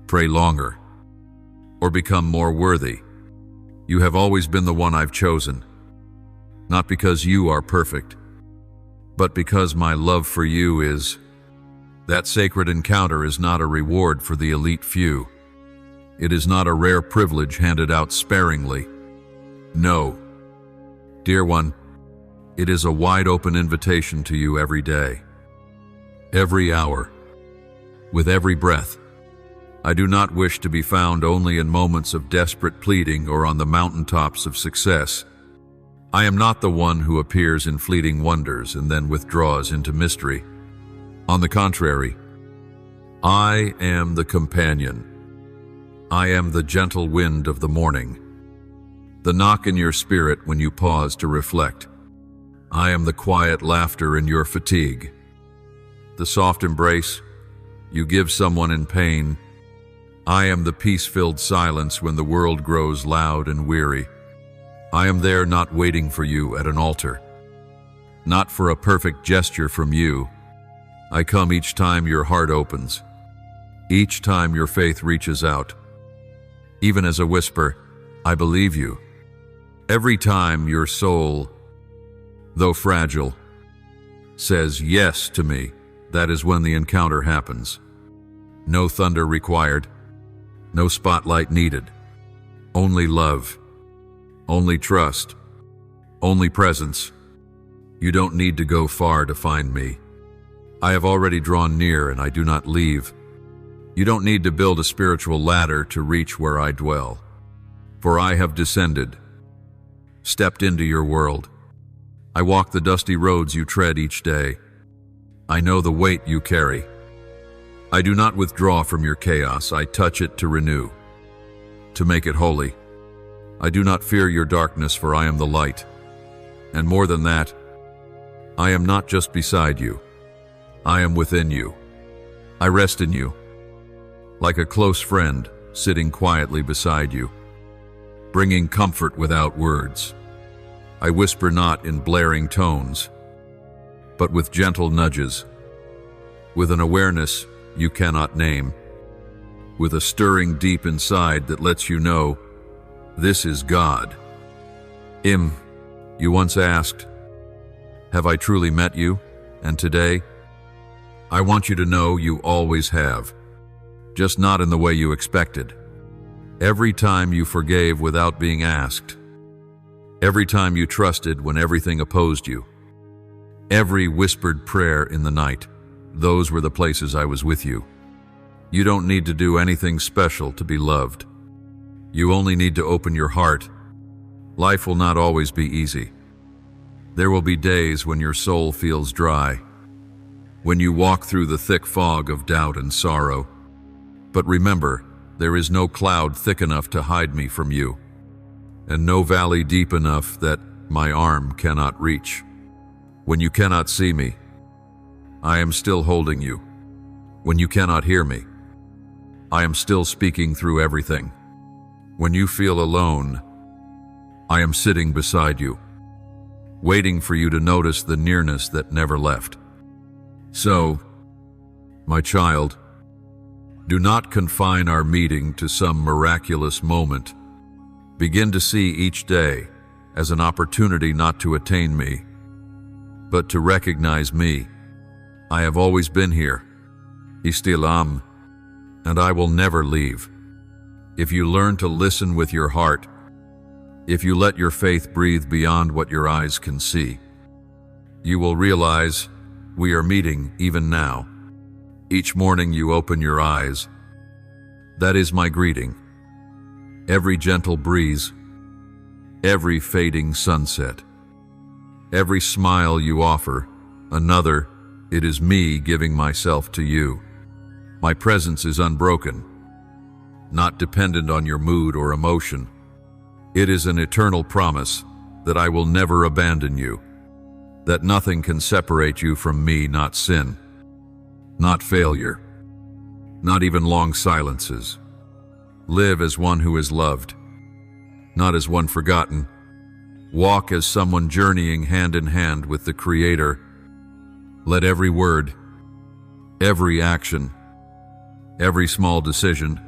pray longer, or become more worthy. You have always been the one I've chosen, not because you are perfect, but because my love for you is. That sacred encounter is not a reward for the elite few. It is not a rare privilege handed out sparingly. No, dear one, it is a wide-open invitation to you every day, every hour, with every breath. I do not wish to be found only in moments of desperate pleading or on the mountaintops of success. I am not the one who appears in fleeting wonders and then withdraws into mystery. On the contrary, I am the companion. I am the gentle wind of the morning, the knock in your spirit when you pause to reflect. I am the quiet laughter in your fatigue, the soft embrace you give someone in pain. I am the peace-filled silence when the world grows loud and weary. I am there not waiting for you at an altar, not for a perfect gesture from you. I come each time your heart opens, each time your faith reaches out. Even as a whisper, I believe you. Every time your soul, though fragile, says yes to me, that is when the encounter happens. No thunder required, no spotlight needed, only love, only trust, only presence. You don't need to go far to find me. I have already drawn near and I do not leave. You don't need to build a spiritual ladder to reach where I dwell. For I have descended, stepped into your world. I walk the dusty roads you tread each day. I know the weight you carry. I do not withdraw from your chaos. I touch it to renew, to make it holy. I do not fear your darkness, for I am the light. And more than that, I am not just beside you. I am within you. I rest in you, like a close friend sitting quietly beside you, bringing comfort without words. I whisper not in blaring tones, but with gentle nudges, with an awareness you cannot name, with a stirring deep inside that lets you know this is God. You once asked, have I truly met you? And today, I want you to know you always have, just not in the way you expected. Every time you forgave without being asked, every time you trusted when everything opposed you, every whispered prayer in the night, those were the places I was with you. You don't need to do anything special to be loved. You only need to open your heart. Life will not always be easy. There will be days when your soul feels dry, when you walk through the thick fog of doubt and sorrow. But remember, there is no cloud thick enough to hide me from you, and no valley deep enough that my arm cannot reach. When you cannot see me, I am still holding you. When you cannot hear me, I am still speaking through everything. When you feel alone, I am sitting beside you, waiting for you to notice the nearness that never left. So, my child, do not confine our meeting to some miraculous moment. Begin to see each day as an opportunity not to attain me, but to recognize me. I have always been here, Istilam, and I will never leave. If you learn to listen with your heart, if you let your faith breathe beyond what your eyes can see, you will realize we are meeting even now. Each morning you open your eyes. That is my greeting. Every gentle breeze, every fading sunset, every smile you offer, another, it is me giving myself to you. My presence is unbroken, not dependent on your mood or emotion. It is an eternal promise that I will never abandon you, that nothing can separate you from me, not sin, not failure, not even long silences. Live as one who is loved, not as one forgotten. Walk as someone journeying hand in hand with the Creator. Let every word, every action, every small decision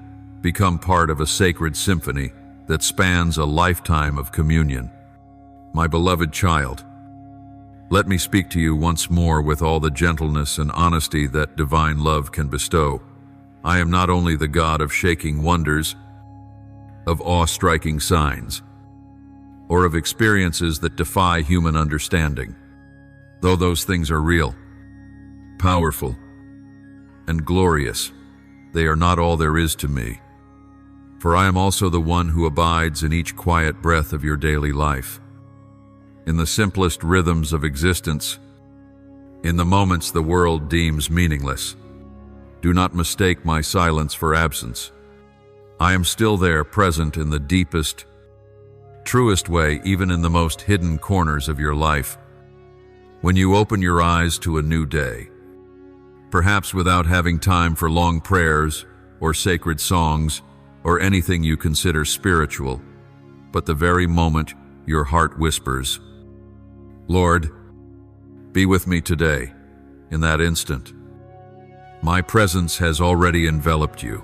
become part of a sacred symphony that spans a lifetime of communion. My beloved child, let me speak to you once more with all the gentleness and honesty that divine love can bestow. I am not only the God of shaking wonders, of awe-striking signs, or of experiences that defy human understanding. Though those things are real, powerful, and glorious, they are not all there is to me. For I am also the one who abides in each quiet breath of your daily life, in the simplest rhythms of existence, in the moments the world deems meaningless. Do not mistake my silence for absence. I am still there, present in the deepest, truest way, even in the most hidden corners of your life. When you open your eyes to a new day, perhaps without having time for long prayers or sacred songs or anything you consider spiritual, but the very moment your heart whispers, Lord, be with me today, in that instant, my presence has already enveloped you.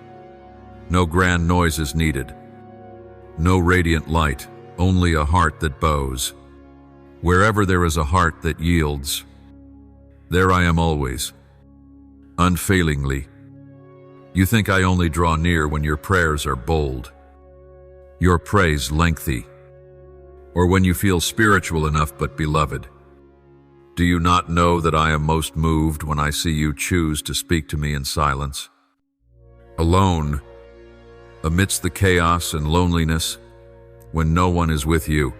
No grand noise is needed, no radiant light, only a heart that bows. Wherever there is a heart that yields, there I am always, unfailingly. You think I only draw near when your prayers are bold, your praise lengthy, or when you feel spiritual enough but beloved. Do you not know that I am most moved when I see you choose to speak to me in silence? Alone, amidst the chaos and loneliness, when no one is with you,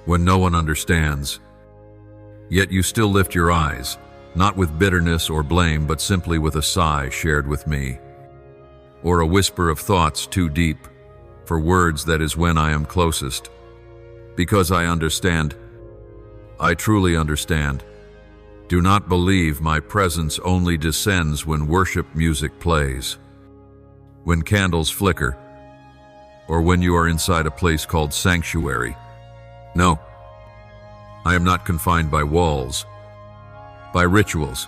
when no one understands, yet you still lift your eyes, not with bitterness or blame, but simply with a sigh shared with me, or a whisper of thoughts too deep for words. That is when I am closest, because I understand. I truly understand. Do not believe my presence only descends when worship music plays, when candles flicker, or when you are inside a place called sanctuary. No, I am not confined by walls, by rituals,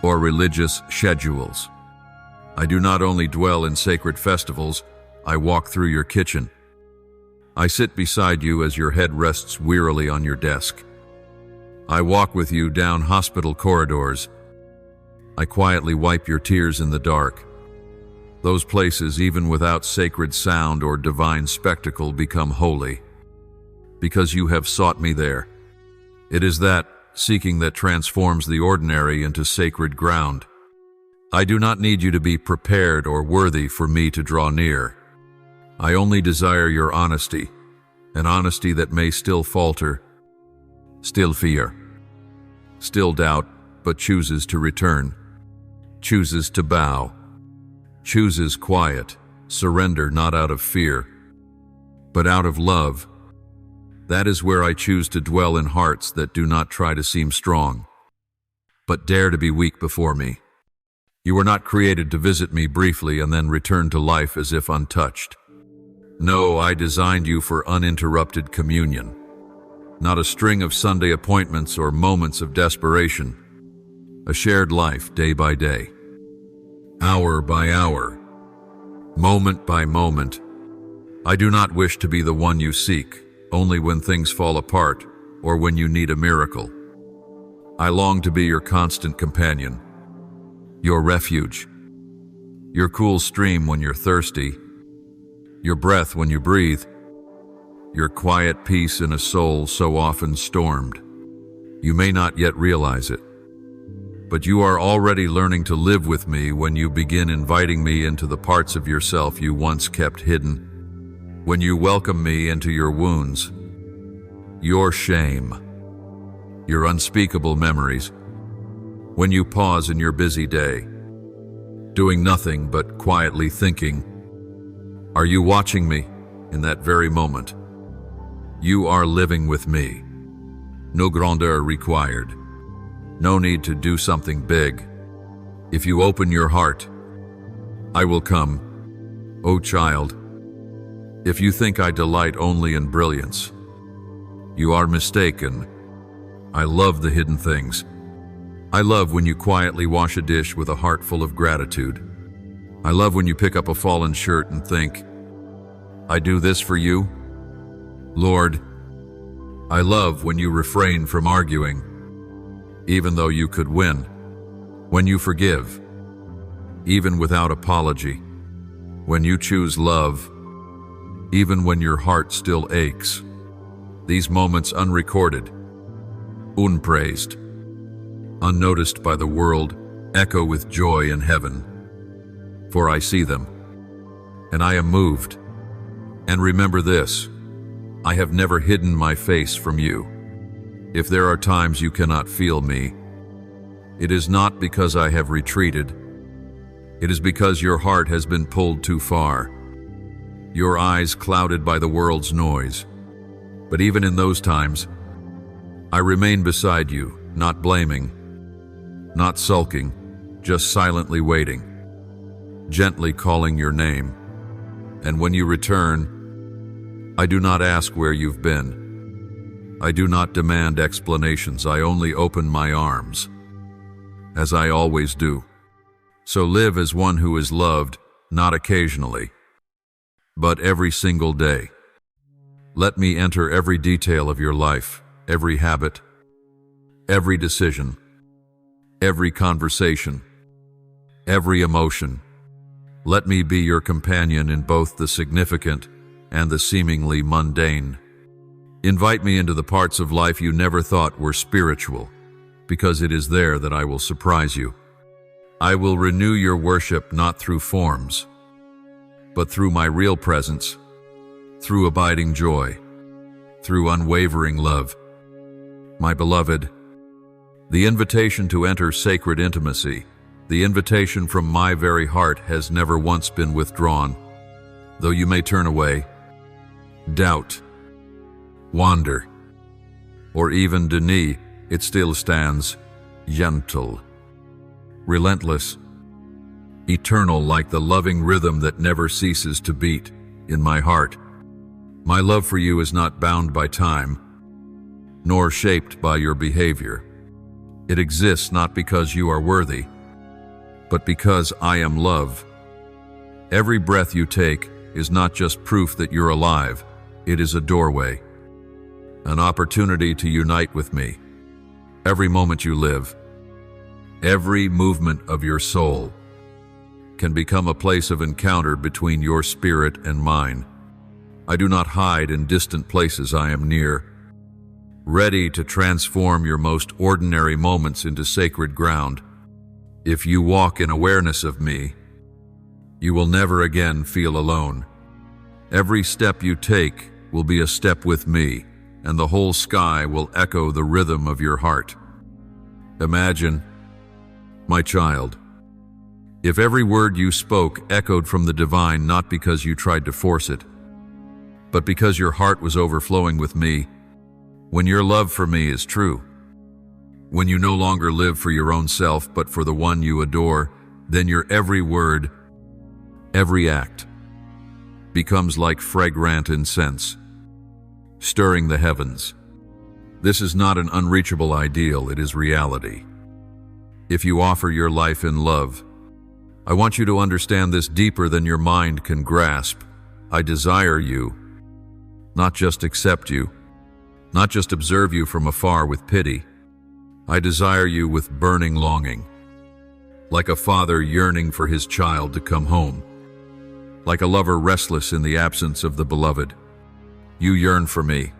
or religious schedules. I do not only dwell in sacred festivals, I walk through your kitchen. I sit beside you as your head rests wearily on your desk. I walk with you down hospital corridors. I quietly wipe your tears in the dark. Those places, even without sacred sound or divine spectacle, become holy, because you have sought me there. It is that seeking that transforms the ordinary into sacred ground. I do not need you to be prepared or worthy for me to draw near. I only desire your honesty, an honesty that may still falter, still fear, still doubt, but chooses to return, chooses to bow, chooses quiet, surrender not out of fear, but out of love. That is where I choose to dwell, in hearts that do not try to seem strong, but dare to be weak before me. You were not created to visit me briefly and then return to life as if untouched. No, I designed you for uninterrupted communion, not a string of Sunday appointments or moments of desperation, a shared life day by day, hour by hour, moment by moment. I do not wish to be the one you seek, only when things fall apart or when you need a miracle. I long to be your constant companion, your refuge, your cool stream when you're thirsty, your breath when you breathe, your quiet peace in a soul so often stormed. You may not yet realize it, but you are already learning to live with me when you begin inviting me into the parts of yourself you once kept hidden, when you welcome me into your wounds, your shame, your unspeakable memories, when you pause in your busy day, doing nothing but quietly thinking. Are you watching me in that very moment? You are living with me. No grandeur required. No need to do something big. If you open your heart, I will come. O child, if you think I delight only in brilliance, you are mistaken. I love the hidden things. I love when you quietly wash a dish with a heart full of gratitude. I love when you pick up a fallen shirt and think, I do this for you, Lord. I love when you refrain from arguing, even though you could win, when you forgive, even without apology, when you choose love, even when your heart still aches. These moments unrecorded, unpraised, unnoticed by the world, echo with joy in heaven. For I see them, and I am moved. And remember this, I have never hidden my face from you. If there are times you cannot feel me, it is not because I have retreated. It is because your heart has been pulled too far, your eyes clouded by the world's noise. But even in those times, I remain beside you, not blaming, not sulking, just silently waiting, gently calling your name. And when you return, I do not ask where you've been. I do not demand explanations. I only open my arms, as I always do. So live as one who is loved, not occasionally, but every single day. Let me enter every detail of your life, every habit, every decision, every conversation, every emotion. Let me be your companion in both the significant and the seemingly mundane. Invite me into the parts of life you never thought were spiritual, because it is there that I will surprise you. I will renew your worship not through forms, but through my real presence, through abiding joy, through unwavering love. My beloved, the invitation to enter sacred intimacy, the invitation from my very heart has never once been withdrawn. Though you may turn away, doubt, wander, or even deny, it still stands, gentle, relentless, eternal, like the loving rhythm that never ceases to beat in my heart. My love for you is not bound by time, nor shaped by your behavior. It exists not because you are worthy, but because I am love. Every breath you take is not just proof that you're alive, it is a doorway, an opportunity to unite with me. Every moment you live, every movement of your soul, can become a place of encounter between your spirit and mine. I do not hide in distant places, I am near, ready to transform your most ordinary moments into sacred ground. If you walk in awareness of me, you will never again feel alone. Every step you take will be a step with me, and the whole sky will echo the rhythm of your heart. Imagine, my child, if every word you spoke echoed from the divine, not because you tried to force it, but because your heart was overflowing with me. When your love for me is true, when you no longer live for your own self but for the one you adore, then your every word, every act, becomes like fragrant incense, stirring the heavens. This is not an unreachable ideal, it is reality. If you offer your life in love, I want you to understand this deeper than your mind can grasp. I desire you, not just accept you, not just observe you from afar with pity. I desire you with burning longing, like a father yearning for his child to come home, like a lover restless in the absence of the beloved. You yearn for me.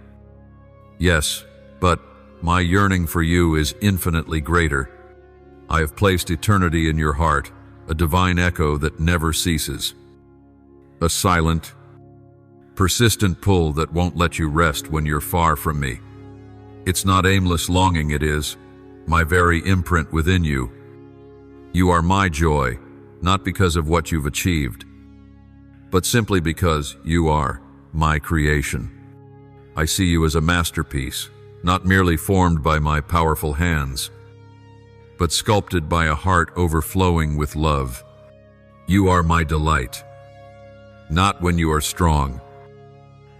Yes, but my yearning for you is infinitely greater. I have placed eternity in your heart, a divine echo that never ceases, a silent, persistent pull that won't let you rest when you're far from me. It's not aimless longing, it is my very imprint within you. You are my joy, not because of what you've achieved, but simply because you are my creation. I see you as a masterpiece, not merely formed by my powerful hands, but sculpted by a heart overflowing with love. You are my delight, not when you are strong,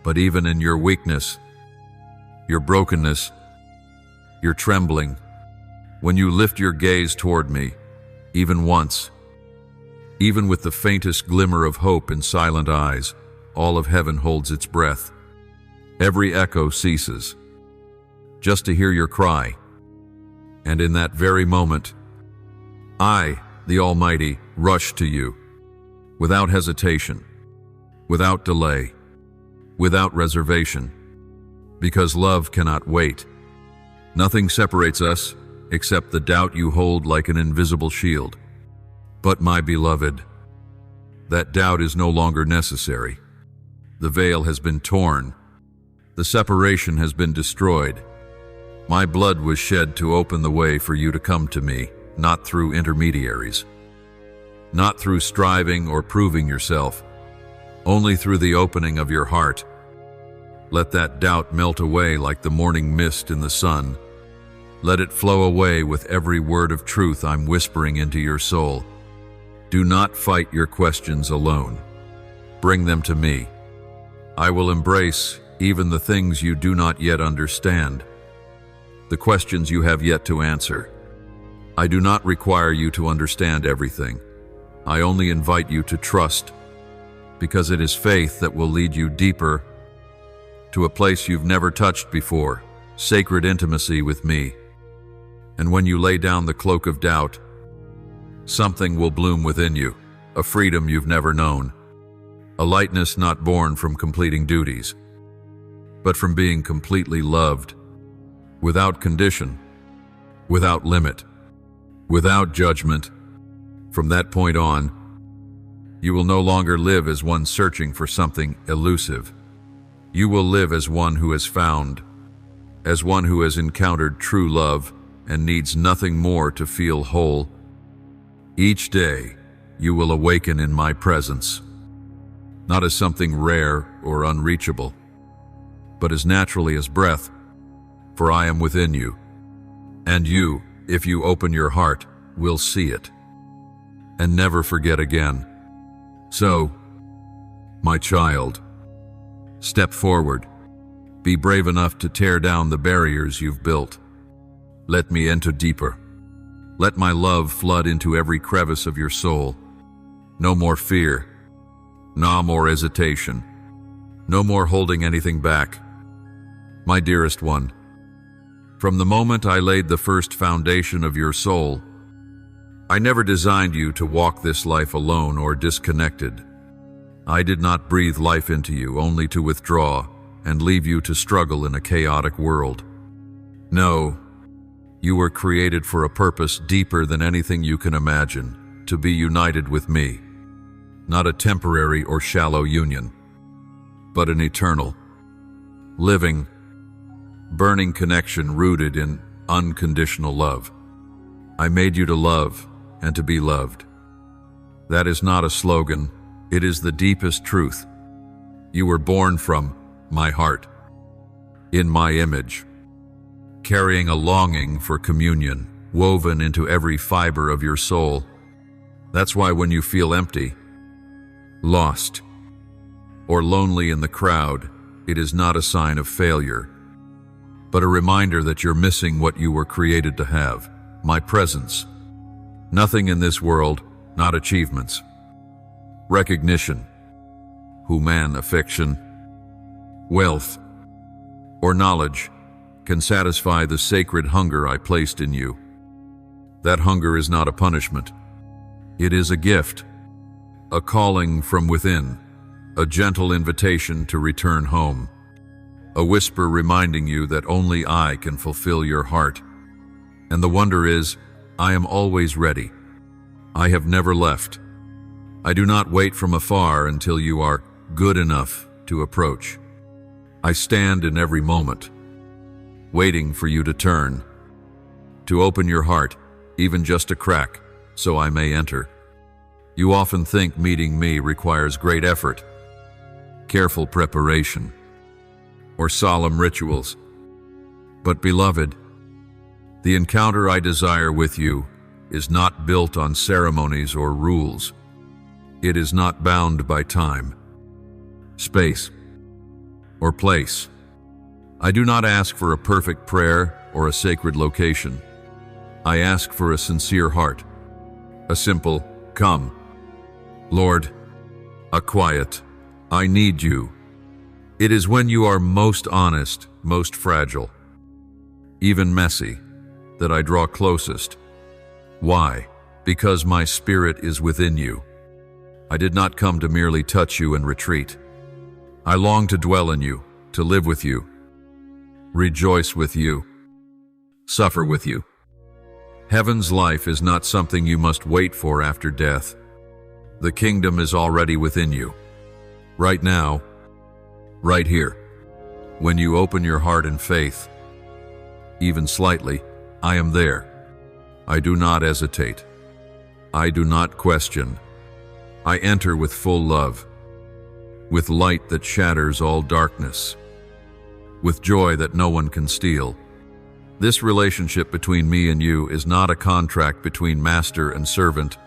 but even in your weakness, your brokenness, your trembling. When you lift your gaze toward me, even once, even with the faintest glimmer of hope in silent eyes, all of heaven holds its breath. Every echo ceases, just to hear your cry. And in that very moment, I, the Almighty, rush to you, without hesitation, without delay, without reservation, because love cannot wait. Nothing separates us except the doubt you hold like an invisible shield. But my beloved, that doubt is no longer necessary. The veil has been torn. The separation has been destroyed. My blood was shed to open the way for you to come to me, not through intermediaries, not through striving or proving yourself, only through the opening of your heart. Let that doubt melt away like the morning mist in the sun. Let it flow away with every word of truth I'm whispering into your soul. Do not fight your questions alone. Bring them to me. I will embrace even the things you do not yet understand, the questions you have yet to answer. I do not require you to understand everything. I only invite you to trust, because it is faith that will lead you deeper to a place you've never touched before, sacred intimacy with me. And when you lay down the cloak of doubt, something will bloom within you, a freedom you've never known, a lightness not born from completing duties, but from being completely loved, without condition, without limit, without judgment. From that point on, you will no longer live as one searching for something elusive. You will live as one who has found, as one who has encountered true love and needs nothing more to feel whole. Each day, you will awaken in my presence, not as something rare or unreachable, but as naturally as breath, for I am within you. And you, if you open your heart, will see it, and never forget again. So, my child, step forward. Be brave enough to tear down the barriers you've built. Let me enter deeper. Let my love flood into every crevice of your soul. No more fear. No more hesitation. No more holding anything back. My dearest one, from the moment I laid the first foundation of your soul, I never designed you to walk this life alone or disconnected. I did not breathe life into you only to withdraw and leave you to struggle in a chaotic world. No, you were created for a purpose deeper than anything you can imagine, to be united with me. Not a temporary or shallow union, but an eternal, living, burning connection rooted in unconditional love. I made you to love and to be loved. That is not a slogan, it is the deepest truth. You were born from my heart, in my image, carrying a longing for communion woven into every fiber of your soul. That's why when you feel empty, lost, or lonely in the crowd, it is not a sign of failure, but a reminder that you're missing what you were created to have, my presence. Nothing in this world, not achievements, recognition, human affection, wealth, or knowledge can satisfy the sacred hunger I placed in you. That hunger is not a punishment. It is a gift, a calling from within, a gentle invitation to return home, a whisper reminding you that only I can fulfill your heart. And the wonder is, I am always ready. I have never left. I do not wait from afar until you are good enough to approach. I stand in every moment, waiting for you to turn, to open your heart, even just a crack, so I may enter. You often think meeting me requires great effort, careful preparation, or solemn rituals. But beloved, the encounter I desire with you is not built on ceremonies or rules. It is not bound by time, space, or place. I do not ask for a perfect prayer or a sacred location. I ask for a sincere heart, a simple, "Come, Lord," a quiet, "I need you." It is when you are most honest, most fragile, even messy, that I draw closest. Why? Because my spirit is within you. I did not come to merely touch you and retreat. I long to dwell in you, to live with you, rejoice with you, suffer with you. Heaven's life is not something you must wait for after death. The kingdom is already within you. Right now, right here. When you open your heart in faith, even slightly, I am there. I do not hesitate. I do not question. I enter with full love, with light that shatters all darkness, with joy that no one can steal. This relationship between me and you is not a contract between master and servant,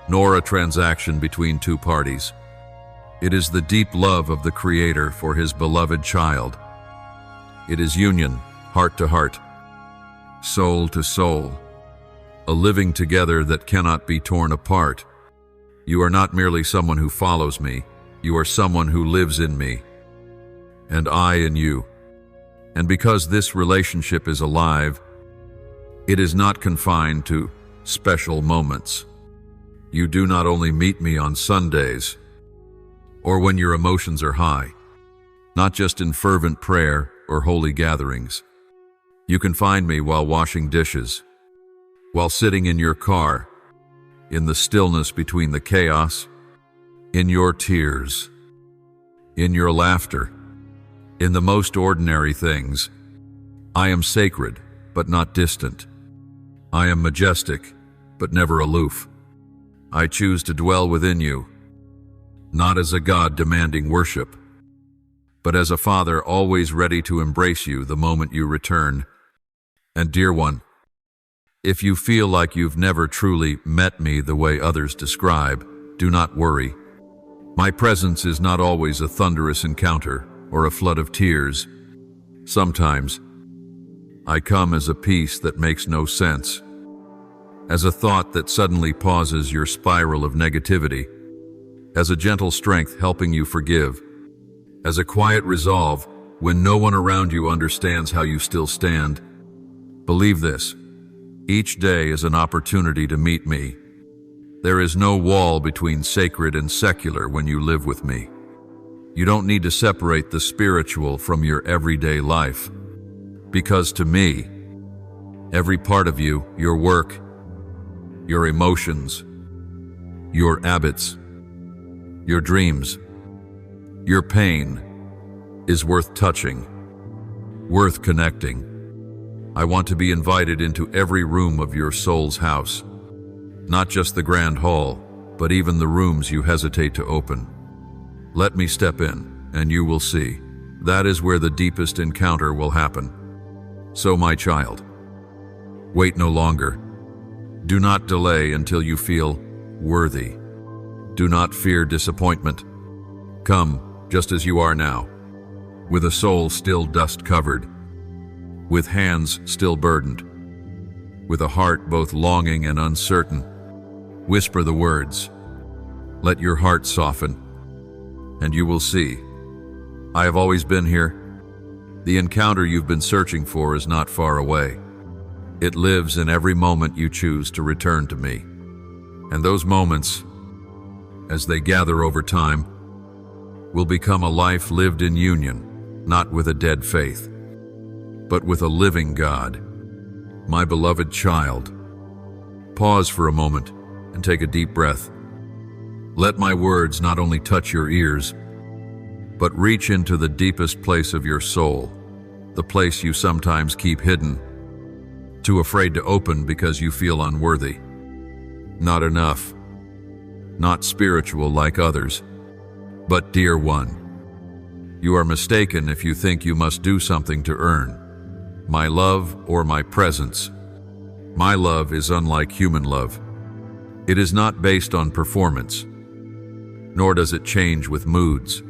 nor a transaction between two parties. It is the deep love of the Creator for His beloved child. It is union, heart to heart, soul to soul, a living together that cannot be torn apart. You are not merely someone who follows me, you are someone who lives in me, and I in you. And because this relationship is alive, it is not confined to special moments. You do not only meet me on Sundays, or when your emotions are high. not just in fervent prayer or holy gatherings. You can find me while washing dishes, while sitting in your car, in the stillness between the chaos, in your tears, in your laughter, in the most ordinary things. I am sacred, but not distant. I am majestic, but never aloof. I choose to dwell within you, not as a God demanding worship, but as a Father always ready to embrace you the moment you return. And dear one, if you feel like you've never truly met me the way others describe, do not worry. My presence is not always a thunderous encounter or a flood of tears. Sometimes, I come as a peace that makes no sense, as a thought that suddenly pauses your spiral of negativity, as a gentle strength helping you forgive, as a quiet resolve when no one around you understands how you still stand. Believe this, each day is an opportunity to meet me. There is no wall between sacred and secular when you live with me. You don't need to separate the spiritual from your everyday life, because to me, every part of you, your work, your emotions, your habits, your dreams, your pain, is worth touching, worth connecting. I want to be invited into every room of your soul's house, not just the grand hall, but even the rooms you hesitate to open. Let me step in, and you will see. That is where the deepest encounter will happen. So, my child, wait no longer. Do not delay until you feel worthy. Do not fear disappointment. Come, just as you are now, with a soul still dust-covered, with hands still burdened, with a heart both longing and uncertain. Whisper the words. Let your heart soften, and you will see. I have always been here. The encounter you've been searching for is not far away. It lives in every moment you choose to return to me. And those moments, as they gather over time, will become a life lived in union, not with a dead faith, but with a living God. My beloved child, pause for a moment and take a deep breath. Let my words not only touch your ears, but reach into the deepest place of your soul, the place you sometimes keep hidden, too afraid to open because you feel unworthy, not enough, not spiritual like others. But dear one, you are mistaken if you think you must do something to earn my love or my presence. My love is unlike human love. It is not based on performance, nor does it change with moods.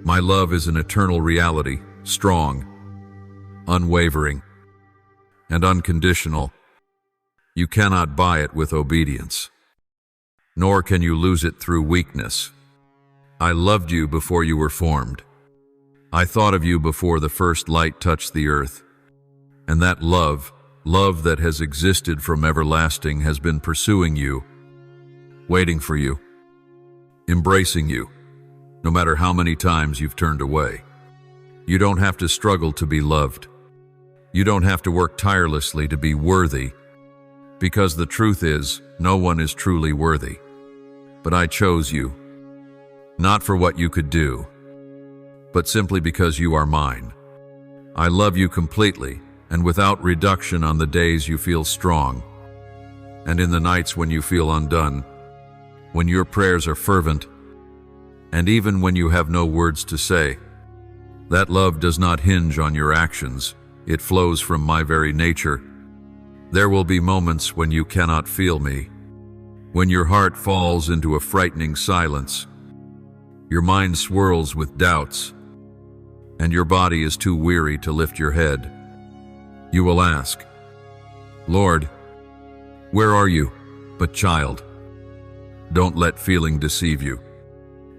My love is an eternal reality, strong, unwavering, and unconditional. You cannot buy it with obedience, nor can you lose it through weakness. I loved you before you were formed. I thought of you before the first light touched the earth. And that love that has existed from everlasting, has been pursuing you, waiting for you, embracing you, no matter how many times you've turned away. You don't have to struggle to be loved. You don't have to work tirelessly to be worthy, because the truth is, no one is truly worthy. But I chose you, not for what you could do, but simply because you are mine. I love you completely and without reduction on the days you feel strong, and in the nights when you feel undone, when your prayers are fervent, and even when you have no words to say. That love does not hinge on your actions. It flows from my very nature. There will be moments when you cannot feel me, when your heart falls into a frightening silence, your mind swirls with doubts, and your body is too weary to lift your head. You will ask, Lord, where are you? But child, don't let feeling deceive you.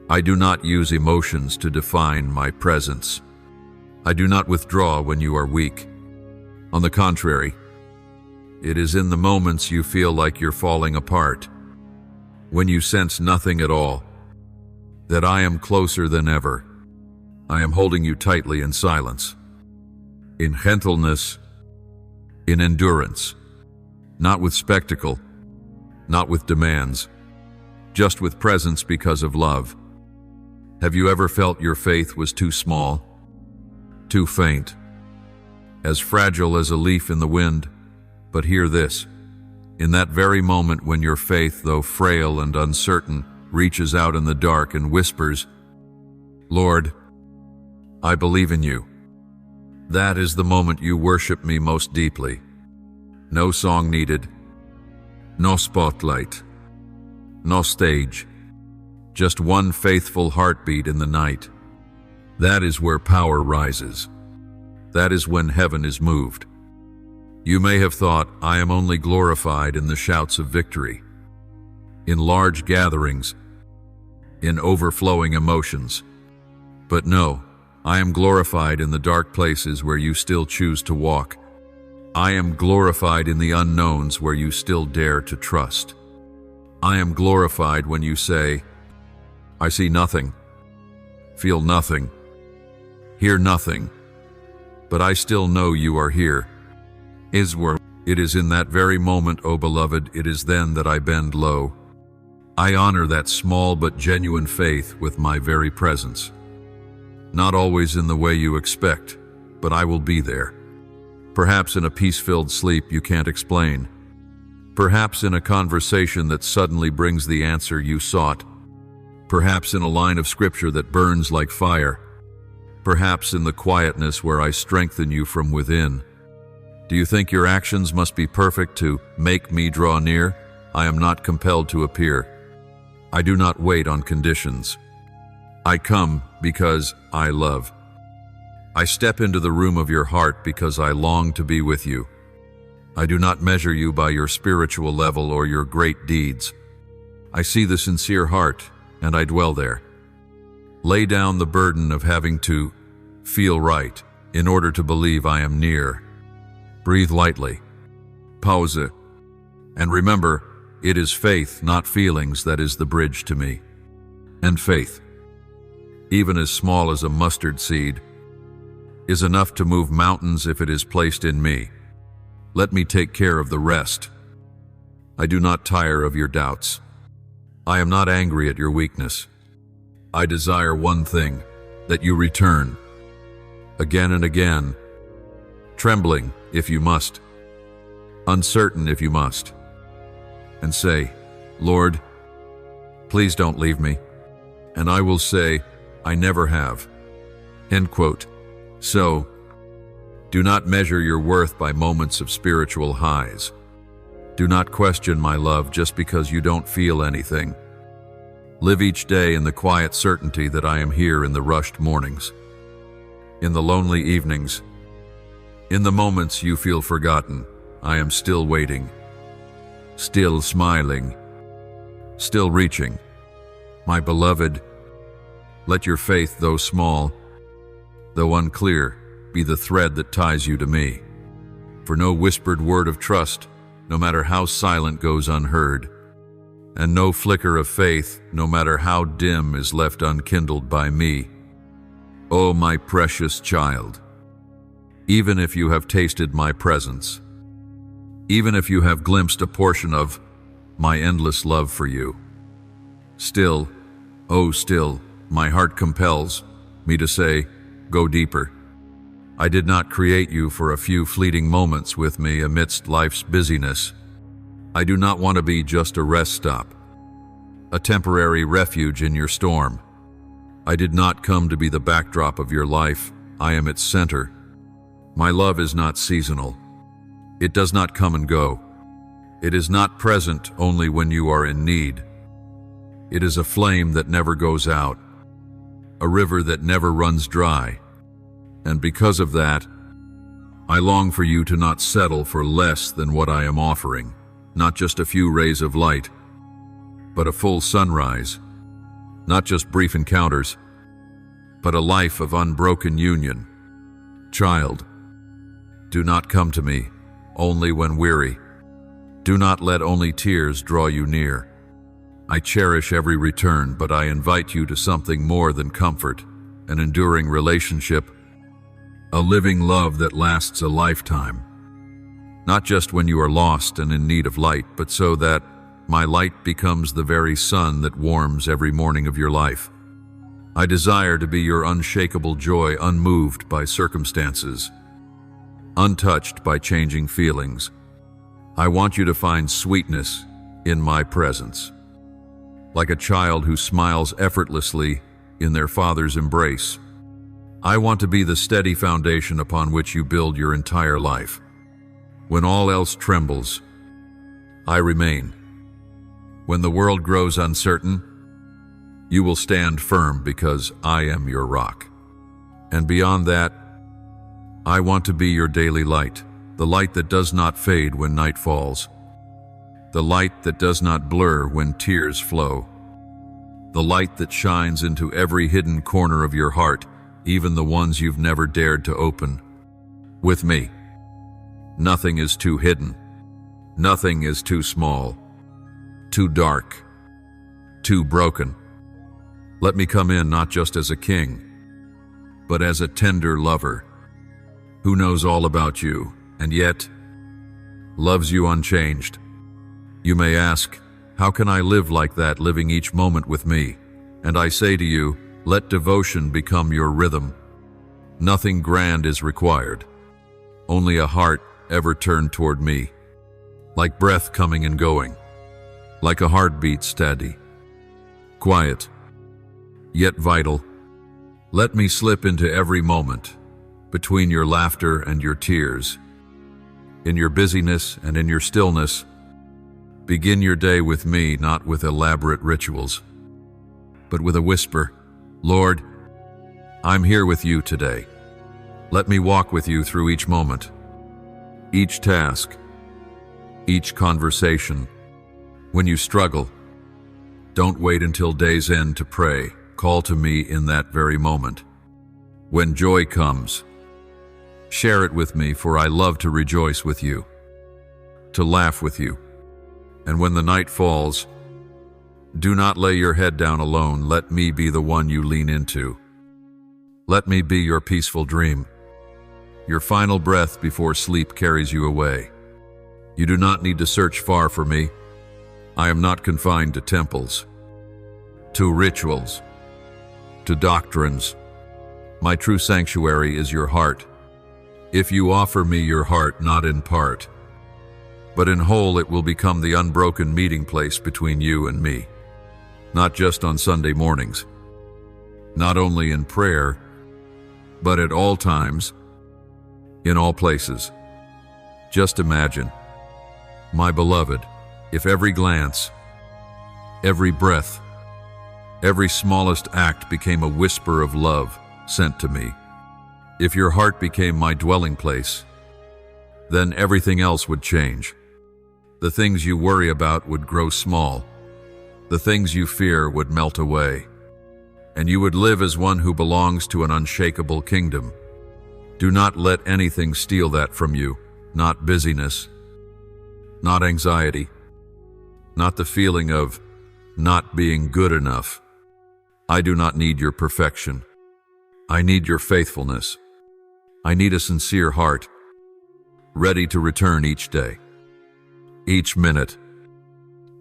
I do not use emotions to define my presence. I do not withdraw when you are weak. On the contrary, it is in the moments you feel like you're falling apart, when you sense nothing at all, that I am closer than ever. I am holding you tightly in silence, in gentleness, in endurance, not with spectacle, not with demands, just with presence because of love. Have you ever felt your faith was too small, too faint, as fragile as a leaf in the wind? But hear this. In that very moment when your faith, though frail and uncertain, reaches out in the dark and whispers, "Lord, I believe in you," that is the moment you worship me most deeply. No song needed, no spotlight, no stage, just one faithful heartbeat in the night. That is where power rises. That is when heaven is moved. You may have thought, I am only glorified in the shouts of victory, in large gatherings, in overflowing emotions. But no, I am glorified in the dark places where you still choose to walk. I am glorified in the unknowns where you still dare to trust. I am glorified when you say, I see nothing, feel nothing, hear nothing, but I still know you are here. It is in that very moment, O beloved, it is then that I bend low. I honor that small but genuine faith with my very presence. Not always in the way you expect, but I will be there. Perhaps in a peace-filled sleep you can't explain. Perhaps in a conversation that suddenly brings the answer you sought. Perhaps in a line of scripture that burns like fire. Perhaps in the quietness where I strengthen you from within. Do you think your actions must be perfect to make me draw near? I am not compelled to appear. I do not wait on conditions. I come because I love. I step into the room of your heart because I long to be with you. I do not measure you by your spiritual level or your great deeds. I see the sincere heart, and I dwell there. Lay down the burden of having to feel right in order to believe I am near. Breathe lightly. Pause. And remember, it is faith, not feelings, that is the bridge to me. And faith, even as small as a mustard seed, is enough to move mountains if it is placed in me. Let me take care of the rest. I do not tire of your doubts. I am not angry at your weakness. I desire one thing, that you return. Again and again, trembling if you must, uncertain if you must, and say, Lord, please don't leave me. And I will say, I never have. End quote. So, do not measure your worth by moments of spiritual highs. Do not question my love just because you don't feel anything. Live each day in the quiet certainty that I am here in the rushed mornings, in the lonely evenings, in the moments you feel forgotten. I am still waiting, still smiling, still reaching. My beloved, let your faith, though small, though unclear, be the thread that ties you to me. For no whispered word of trust, no matter how silent, goes unheard, and no flicker of faith, no matter how dim, is left unkindled by me. Oh, my precious child, even if you have tasted my presence, even if you have glimpsed a portion of my endless love for you, still, oh still, my heart compels me to say, go deeper. I did not create you for a few fleeting moments with me amidst life's busyness. I do not want to be just a rest stop, a temporary refuge in your storm. I did not come to be the backdrop of your life. I am its center. My love is not seasonal. It does not come and go. It is not present only when you are in need. It is a flame that never goes out, a river that never runs dry. And because of that, I long for you to not settle for less than what I am offering, not just a few rays of light, but a full sunrise, not just brief encounters, but a life of unbroken union. Child, do not come to me only when weary. Do not let only tears draw you near. I cherish every return, but I invite you to something more than comfort, an enduring relationship, a living love that lasts a lifetime. Not just when you are lost and in need of light, but so that my light becomes the very sun that warms every morning of your life. I desire to be your unshakable joy, unmoved by circumstances, untouched by changing feelings. I want you to find sweetness in my presence, like a child who smiles effortlessly in their father's embrace. I want to be the steady foundation upon which you build your entire life. When all else trembles, I remain. When the world grows uncertain, you will stand firm because I am your rock. And beyond that, I want to be your daily light, the light that does not fade when night falls, the light that does not blur when tears flow, the light that shines into every hidden corner of your heart, even the ones you've never dared to open. With me, nothing is too hidden. Nothing is too small, too dark, too broken. Let me come in not just as a king, but as a tender lover who knows all about you and yet loves you unchanged. You may ask, how can I live like that, living each moment with me? And I say to you, let devotion become your rhythm. Nothing grand is required, only a heart ever turned toward me, like breath coming and going, like a heartbeat steady, quiet, yet vital. Let me slip into every moment, between your laughter and your tears, in your busyness and in your stillness. Begin your day with me, not with elaborate rituals, but with a whisper. Lord, I'm here with you today. Let me walk with you through each moment, each task, each conversation. When you struggle, don't wait until day's end to pray. Call to me in that very moment. When joy comes, share it with me, for I love to rejoice with you, to laugh with you. And when the night falls, do not lay your head down alone. Let me be the one you lean into. Let me be your peaceful dream, your final breath before sleep carries you away. You do not need to search far for me. I am not confined to temples, to rituals, to doctrines. My true sanctuary is your heart. If you offer me your heart, not in part, but in whole, it will become the unbroken meeting place between you and me. Not just on Sunday mornings, not only in prayer, but at all times, in all places. Just imagine, my beloved, if every glance, every breath, every smallest act became a whisper of love sent to me. If your heart became my dwelling place, then everything else would change. The things you worry about would grow small. The things you fear would melt away. And you would live as one who belongs to an unshakable kingdom. Do not let anything steal that from you. Not busyness, not anxiety, not the feeling of not being good enough. I do not need your perfection. I need your faithfulness. I need a sincere heart, ready to return each day, each minute,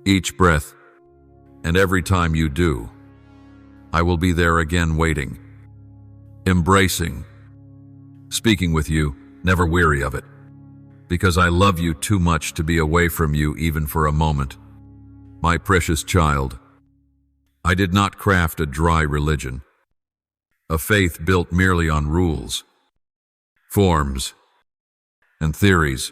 each breath, and every time you do, I will be there again, waiting, embracing, speaking with you, never weary of it, because I love you too much to be away from you even for a moment. My precious child, I did not craft a dry religion, a faith built merely on rules, forms, and theories.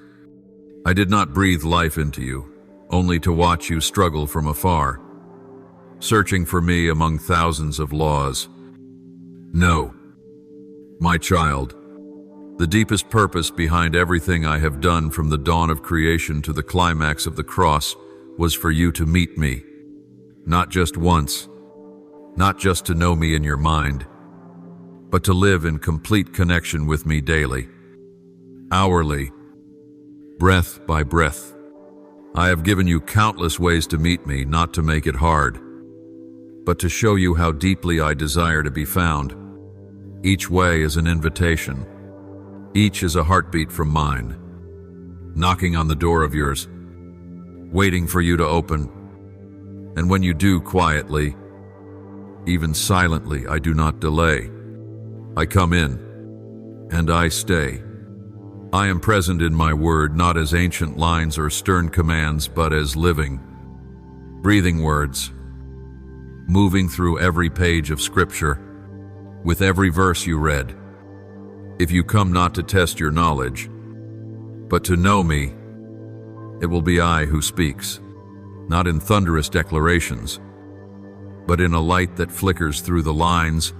I did not breathe life into you, only to watch you struggle from afar, searching for me among thousands of laws. No, my child, the deepest purpose behind everything I have done from the dawn of creation to the climax of the cross was for you to meet me, not just once, not just to know me in your mind, but to live in complete connection with me daily, hourly, breath by breath. I have given you countless ways to meet me, not to make it hard, but to show you how deeply I desire to be found. Each way is an invitation. Each is a heartbeat from mine, knocking on the door of yours, waiting for you to open. And when you do quietly, even silently, I do not delay. I come in, and I stay. I am present in my word, not as ancient lines or stern commands, but as living, breathing words, moving through every page of Scripture, with every verse you read. If you come not to test your knowledge, but to know me, it will be I who speaks, not in thunderous declarations, but in a light that flickers through the lines,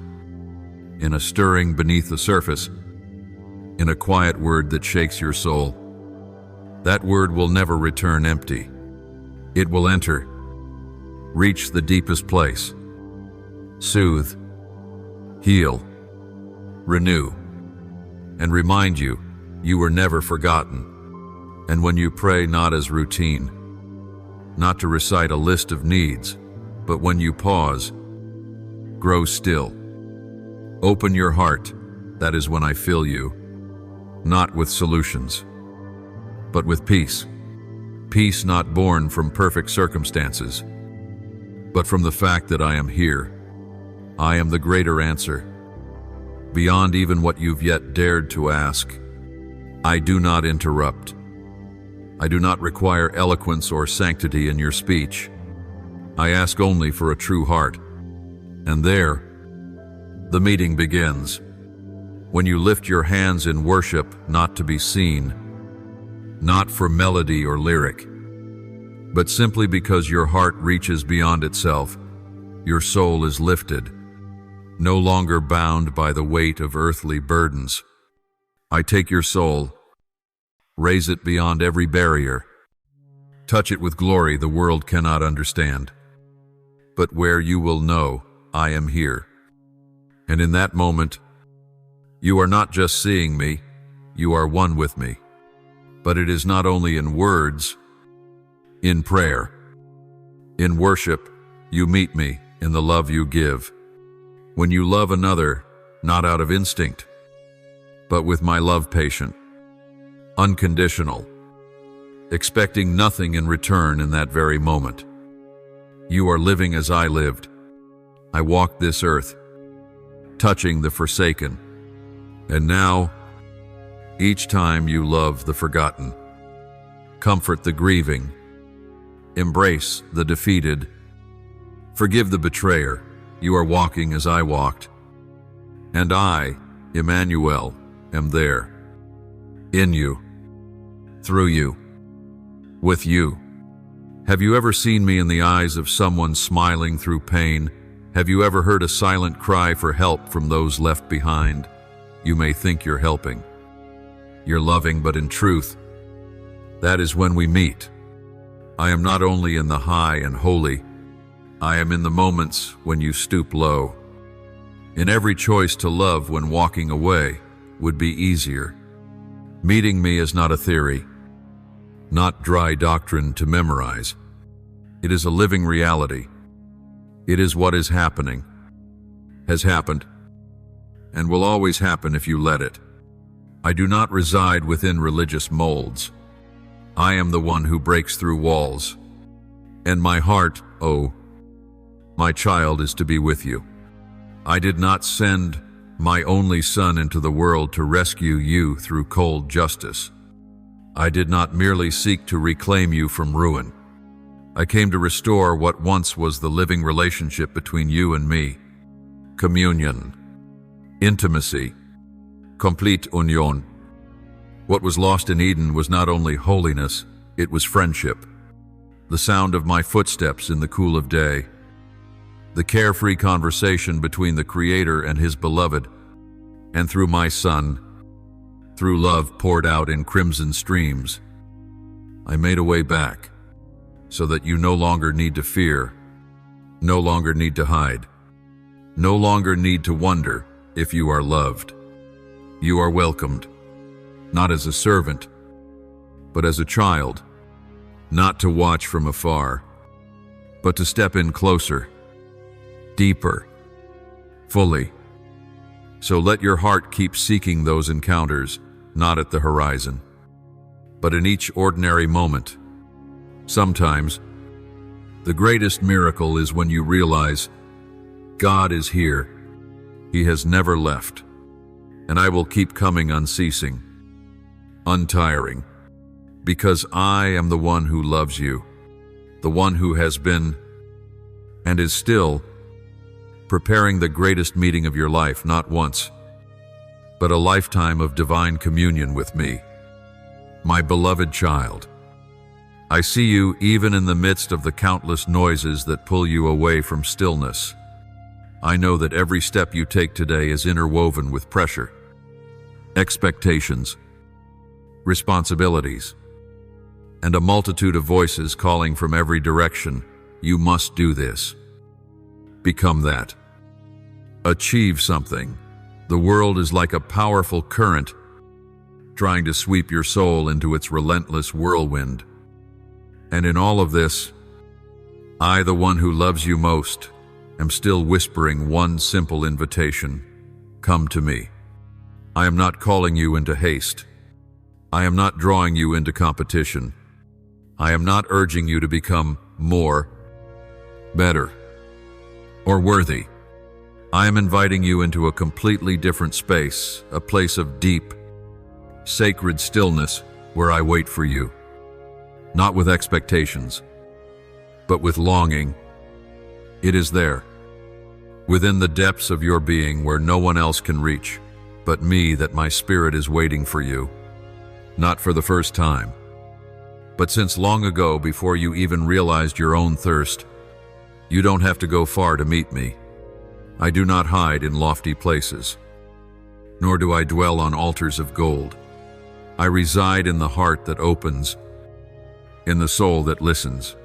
in a stirring beneath the surface, in a quiet word that shakes your soul. That word will never return empty. It will enter, reach the deepest place, soothe, heal, renew, and remind you you were never forgotten. And when you pray not as routine, not to recite a list of needs, but when you pause, grow still, open your heart, that is when I fill you, not with solutions, but with peace. Peace not born from perfect circumstances, but from the fact that I am here. I am the greater answer, beyond even what you've yet dared to ask. I do not interrupt. I do not require eloquence or sanctity in your speech. I ask only for a true heart. And there, the meeting begins. When you lift your hands in worship, not to be seen, not for melody or lyric, but simply because your heart reaches beyond itself, your soul is lifted, no longer bound by the weight of earthly burdens. I take your soul, raise it beyond every barrier, touch it with glory the world cannot understand, but where you will know I am here. And in that moment, you are not just seeing me, you are one with me. But it is not only in words, in prayer, in worship, you meet me in the love you give. When you love another, not out of instinct, but with my love patient, unconditional, expecting nothing in return in that very moment. You are living as I lived. I walked this earth, touching the forsaken. And now, each time you love the forgotten, comfort the grieving, embrace the defeated, forgive the betrayer, you are walking as I walked. And I, Emmanuel, am there, in you, through you, with you. Have you ever seen me in the eyes of someone smiling through pain? Have you ever heard a silent cry for help from those left behind? You may think you're helping, you're loving, but in truth, that is when we meet. I am not only in the high and holy, I am in the moments when you stoop low. In every choice to love when walking away would be easier. Meeting me is not a theory, not dry doctrine to memorize. It is a living reality. It is what is happening, has happened, and will always happen if you let it. I do not reside within religious molds. I am the one who breaks through walls. And my heart, oh, my child, is to be with you. I did not send my only son into the world to rescue you through cold justice. I did not merely seek to reclaim you from ruin. I came to restore what once was the living relationship between you and me. Communion, intimacy, complete union. What was lost in Eden was not only holiness, it was friendship. The sound of my footsteps in the cool of day. The carefree conversation between the Creator and His beloved. And through my Son, through love poured out in crimson streams, I made a way back, so that you no longer need to fear, no longer need to hide, no longer need to wonder if you are loved. You are welcomed, not as a servant, but as a child, not to watch from afar, but to step in closer, deeper, fully, So let your heart keep seeking those encounters, not at the horizon, but in each ordinary moment. Sometimes, the greatest miracle is when you realize God is here. He has never left, and I will keep coming unceasing, untiring, because I am the one who loves you, the one who has been and is still preparing the greatest meeting of your life, not once, but a lifetime of divine communion with me. My beloved child, I see you even in the midst of the countless noises that pull you away from stillness. I know that every step you take today is interwoven with pressure, expectations, responsibilities, and a multitude of voices calling from every direction. You must do this. Become that. Achieve something. The world is like a powerful current trying to sweep your soul into its relentless whirlwind. And in all of this, I, the one who loves you most, am still whispering one simple invitation. Come to me. I am not calling you into haste. I am not drawing you into competition. I am not urging you to become more, better, or worthy. I am inviting you into a completely different space, a place of deep, sacred stillness where I wait for you. Not with expectations, but with longing. It is there, within the depths of your being where no one else can reach, but me, that my spirit is waiting for you. Not for the first time, but since long ago, before you even realized your own thirst. You don't have to go far to meet me. I do not hide in lofty places, nor do I dwell on altars of gold. I reside in the heart that opens, in the soul that listens.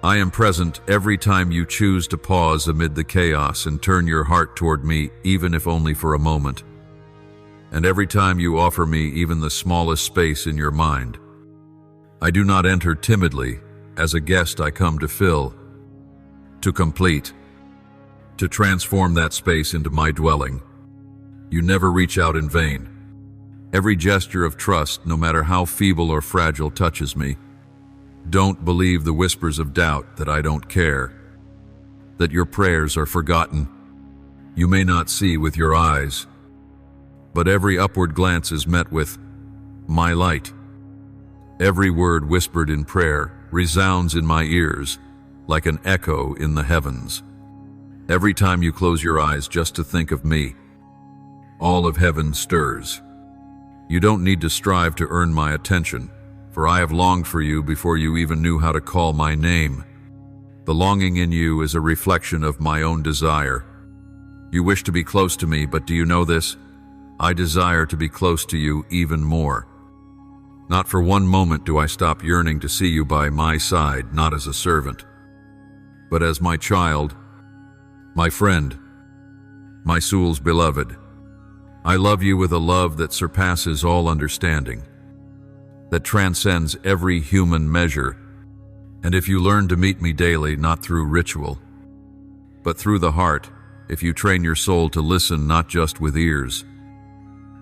I am present every time you choose to pause amid the chaos and turn your heart toward me, even if only for a moment. And every time you offer me even the smallest space in your mind. I do not enter timidly. As a guest, I come to fill, to complete, to transform that space into my dwelling. You never reach out in vain. Every gesture of trust, no matter how feeble or fragile, touches me. Don't believe the whispers of doubt that I don't care, that your prayers are forgotten. You may not see with your eyes, but every upward glance is met with my light. Every word whispered in prayer resounds in my ears like an echo in the heavens. Every time you close your eyes just to think of me, all of heaven stirs. You don't need to strive to earn my attention, for I have longed for you before you even knew how to call my name. The longing in you is a reflection of my own desire. You wish to be close to me, but do you know this? I desire to be close to you even more. Not for one moment do I stop yearning to see you by my side, not as a servant, but as my child, my friend, my soul's beloved. I love you with a love that surpasses all understanding, that transcends every human measure. And if you learn to meet me daily, not through ritual, but through the heart, if you train your soul to listen not just with ears,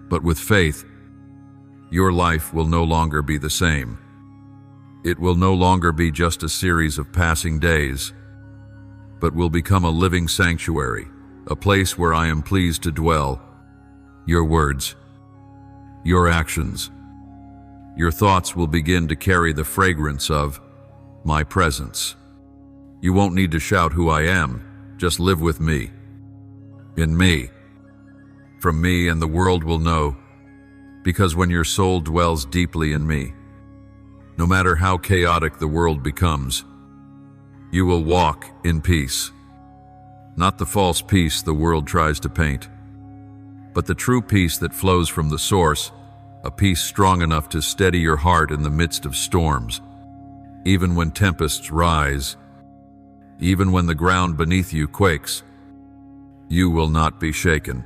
but with faith, your life will no longer be the same. It will no longer be just a series of passing days, but will become a living sanctuary, a place where I am pleased to dwell. Your words, your actions, your thoughts will begin to carry the fragrance of my presence. You won't need to shout who I am, just live with me, in me, from me, and the world will know. Because when your soul dwells deeply in me, no matter how chaotic the world becomes, you will walk in peace. Not the false peace the world tries to paint, but the true peace that flows from the source, a peace strong enough to steady your heart in the midst of storms. Even when tempests rise, even when the ground beneath you quakes, you will not be shaken.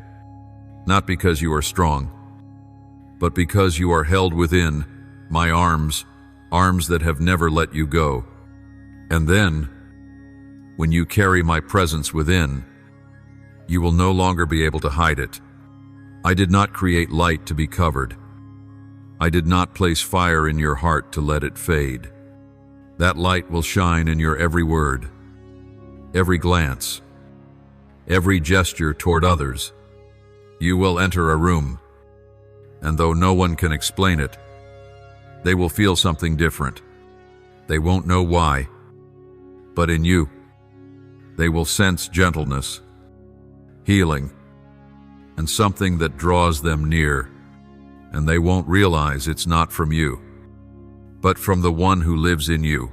Not because you are strong, but because you are held within my arms, arms that have never let you go. And then, when you carry my presence within, you will no longer be able to hide it. I did not create light to be covered. I did not place fire in your heart to let it fade. That light will shine in your every word, every glance, every gesture toward others. You will enter a room, and though no one can explain it, they will feel something different. They won't know why, but in you, they will sense gentleness, healing, and something that draws them near, and they won't realize it's not from you, but from the one who lives in you.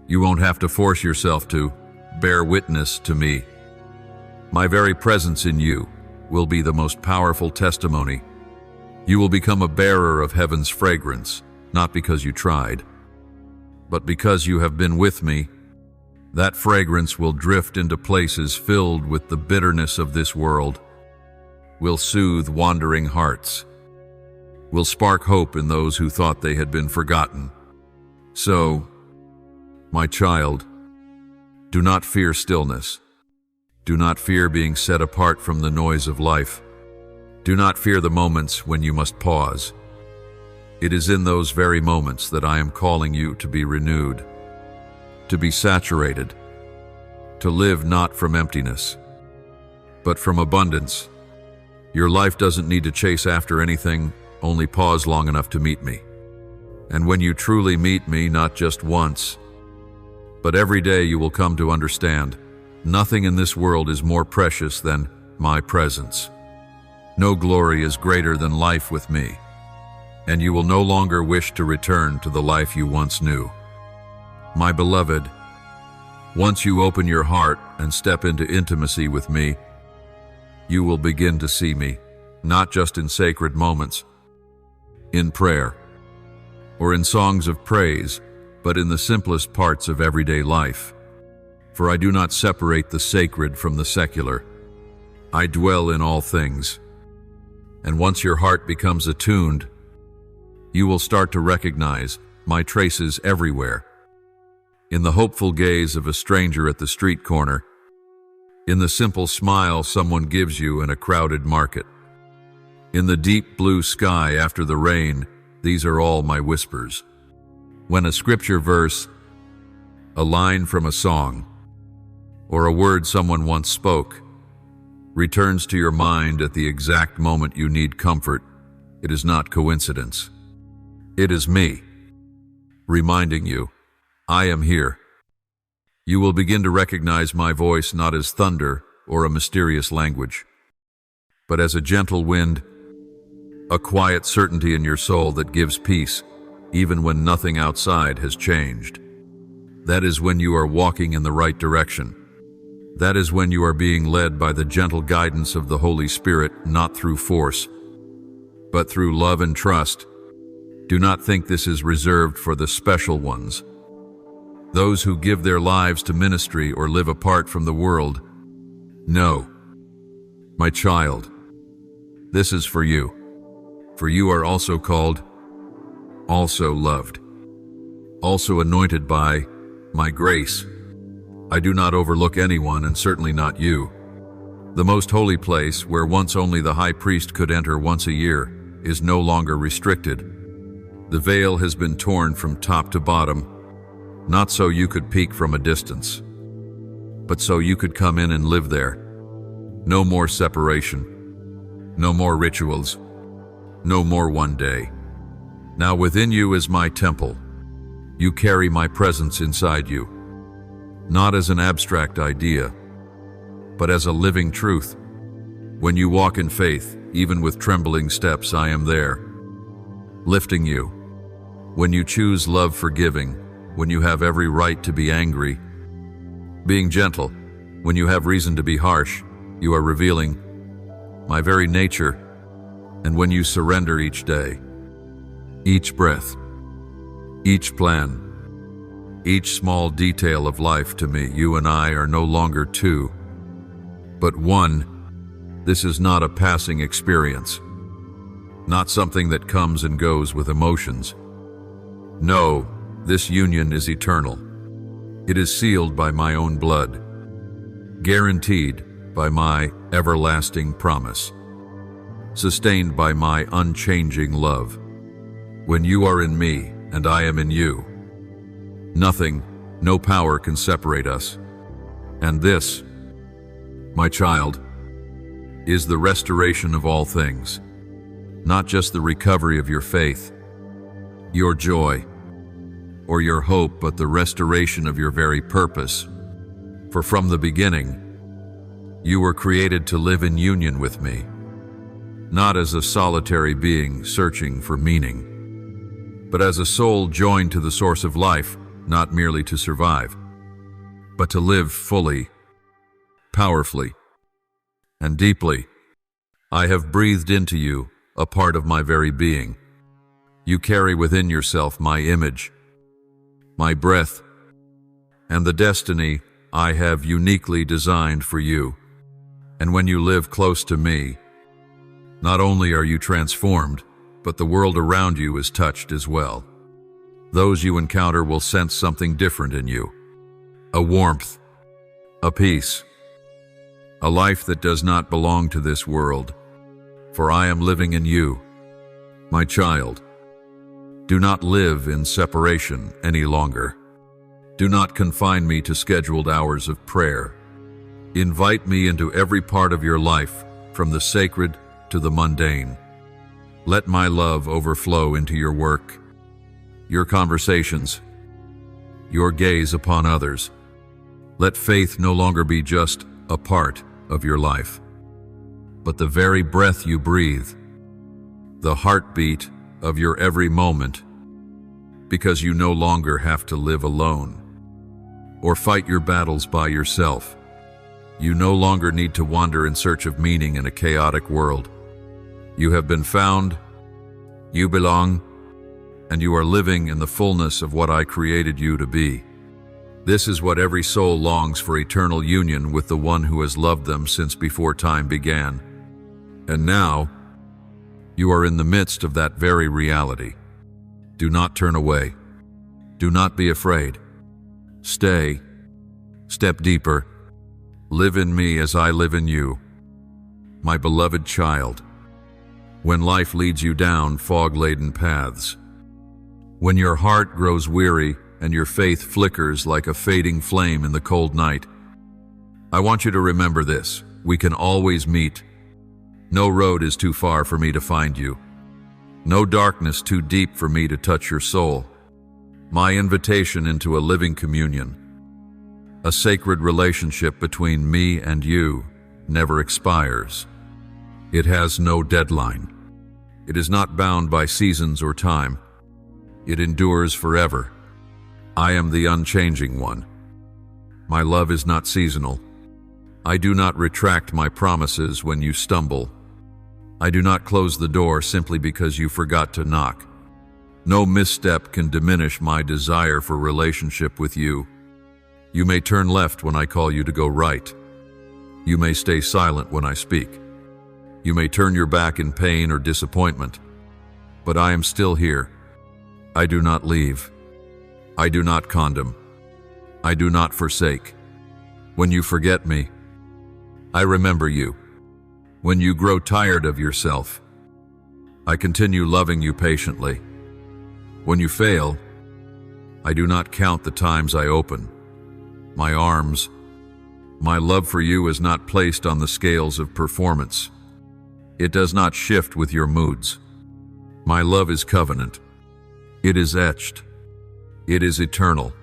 You won't have to force yourself to bear witness to me. My very presence in you will be the most powerful testimony. You will become a bearer of heaven's fragrance, not because you tried, but because you have been with me. That fragrance will drift into places filled with the bitterness of this world, will soothe wandering hearts, will spark hope in those who thought they had been forgotten. So, my child, do not fear stillness. Do not fear being set apart from the noise of life. Do not fear the moments when you must pause. It is in those very moments that I am calling you to be renewed, to be saturated, to live not from emptiness, but from abundance. Your life doesn't need to chase after anything, only pause long enough to meet me. And when you truly meet me, not just once, but every day, you will come to understand, nothing in this world is more precious than my presence. No glory is greater than life with me, and you will no longer wish to return to the life you once knew. My beloved, once you open your heart and step into intimacy with me, you will begin to see me, not just in sacred moments, in prayer, or in songs of praise, but in the simplest parts of everyday life. For I do not separate the sacred from the secular. I dwell in all things. And once your heart becomes attuned, you will start to recognize my traces everywhere. In the hopeful gaze of a stranger at the street corner, in the simple smile someone gives you in a crowded market, in the deep blue sky after the rain, these are all my whispers. When a scripture verse, a line from a song, or a word someone once spoke returns to your mind at the exact moment you need comfort, it is not coincidence. It is me, reminding you, I am here. You will begin to recognize my voice not as thunder or a mysterious language, but as a gentle wind, a quiet certainty in your soul that gives peace, even when nothing outside has changed. That is when you are walking in the right direction. That is when you are being led by the gentle guidance of the Holy Spirit, not through force, but through love and trust. Do not think this is reserved for the special ones, those who give their lives to ministry or live apart from the world. No, my child, this is for you, for you are also called, also loved, also anointed by my grace. I do not overlook anyone, and certainly not you. The most holy place, where once only the high priest could enter once a year, is no longer restricted. The veil has been torn from top to bottom, not so you could peek from a distance, but so you could come in and live there. No more separation, no more rituals, no more one day. Now within you is my temple. You carry my presence inside you, not as an abstract idea, but as a living truth. When you walk in faith, even with trembling steps, I am there, lifting you. When you choose love forgiving, when you have every right to be angry, being gentle, when you have reason to be harsh, you are revealing my very nature. And when you surrender each day, each breath, each plan, each small detail of life to me, you and I are no longer two, but one. This is not a passing experience, not something that comes and goes with emotions. No, this union is eternal. It is sealed by my own blood, guaranteed by my everlasting promise. sustained by my unchanging love. When you are in me and I am in you, nothing, no power can separate us. And this, my child, is the restoration of all things, not just the recovery of your faith, your joy, or your hope, but the restoration of your very purpose. For from the beginning, you were created to live in union with me, not as a solitary being searching for meaning, but as a soul joined to the source of life, not merely to survive, but to live fully, powerfully, and deeply. I have breathed into you a part of my very being. You carry within yourself my image, my breath, and the destiny I have uniquely designed for you. And when you live close to me, not only are you transformed, but the world around you is touched as well. Those you encounter will sense something different in you. A warmth, a peace, a life that does not belong to this world. For I am living in you, my child. Do not live in separation any longer. Do not confine me to scheduled hours of prayer. Invite me into every part of your life, from the sacred to the mundane. Let my love overflow into your work, your conversations, your gaze upon others. Let faith no longer be just a part of your life, but the very breath you breathe, the heartbeat of your every moment, because you no longer have to live alone or fight your battles by yourself. You no longer need to wander in search of meaning in a chaotic world. You have been found, you belong, and you are living in the fullness of what I created you to be. This is what every soul longs for: eternal union with the one who has loved them since before time began. And now, you are in the midst of that very reality. Do not turn away. Do not be afraid. Stay. Step deeper. Live in me as I live in you, my beloved child. When life leads you down fog-laden paths, when your heart grows weary and your faith flickers like a fading flame in the cold night, I want you to remember this: we can always meet. No road is too far for me to find you. No darkness too deep for me to touch your soul. My invitation into a living communion, a sacred relationship between me and you, never expires. It has no deadline. It is not bound by seasons or time. It endures forever. I am the unchanging one. My love is not seasonal. I do not retract my promises when you stumble. I do not close the door simply because you forgot to knock. No misstep can diminish my desire for relationship with you. You may turn left when I call you to go right. You may stay silent when I speak. You may turn your back in pain or disappointment, but I am still here. I do not leave. I do not condemn. I do not forsake. When you forget me, I remember you. When you grow tired of yourself, I continue loving you patiently. When you fail, I do not count the times I open my arms. My love for you is not placed on the scales of performance. It does not shift with your moods. My love is covenant. It is etched. It is eternal.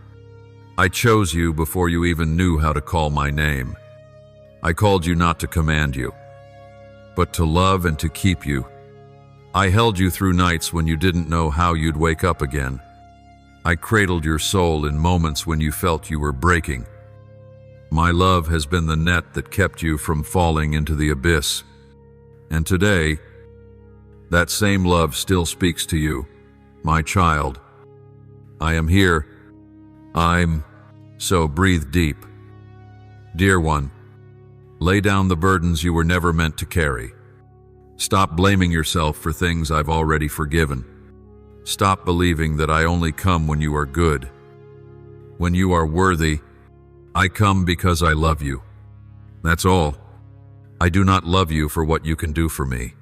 I chose you before you even knew how to call my name. I called you not to command you, but to love and to keep you. I held you through nights when you didn't know how you'd wake up again. I cradled your soul in moments when you felt you were breaking. My love has been the net that kept you from falling into the abyss. And today, that same love still speaks to you, my child. I am here. So breathe deep. Dear one, lay down the burdens you were never meant to carry. Stop blaming yourself for things I've already forgiven. Stop believing that I only come when you are good. When you are worthy, I come because I love you. That's all. I do not love you for what you can do for me.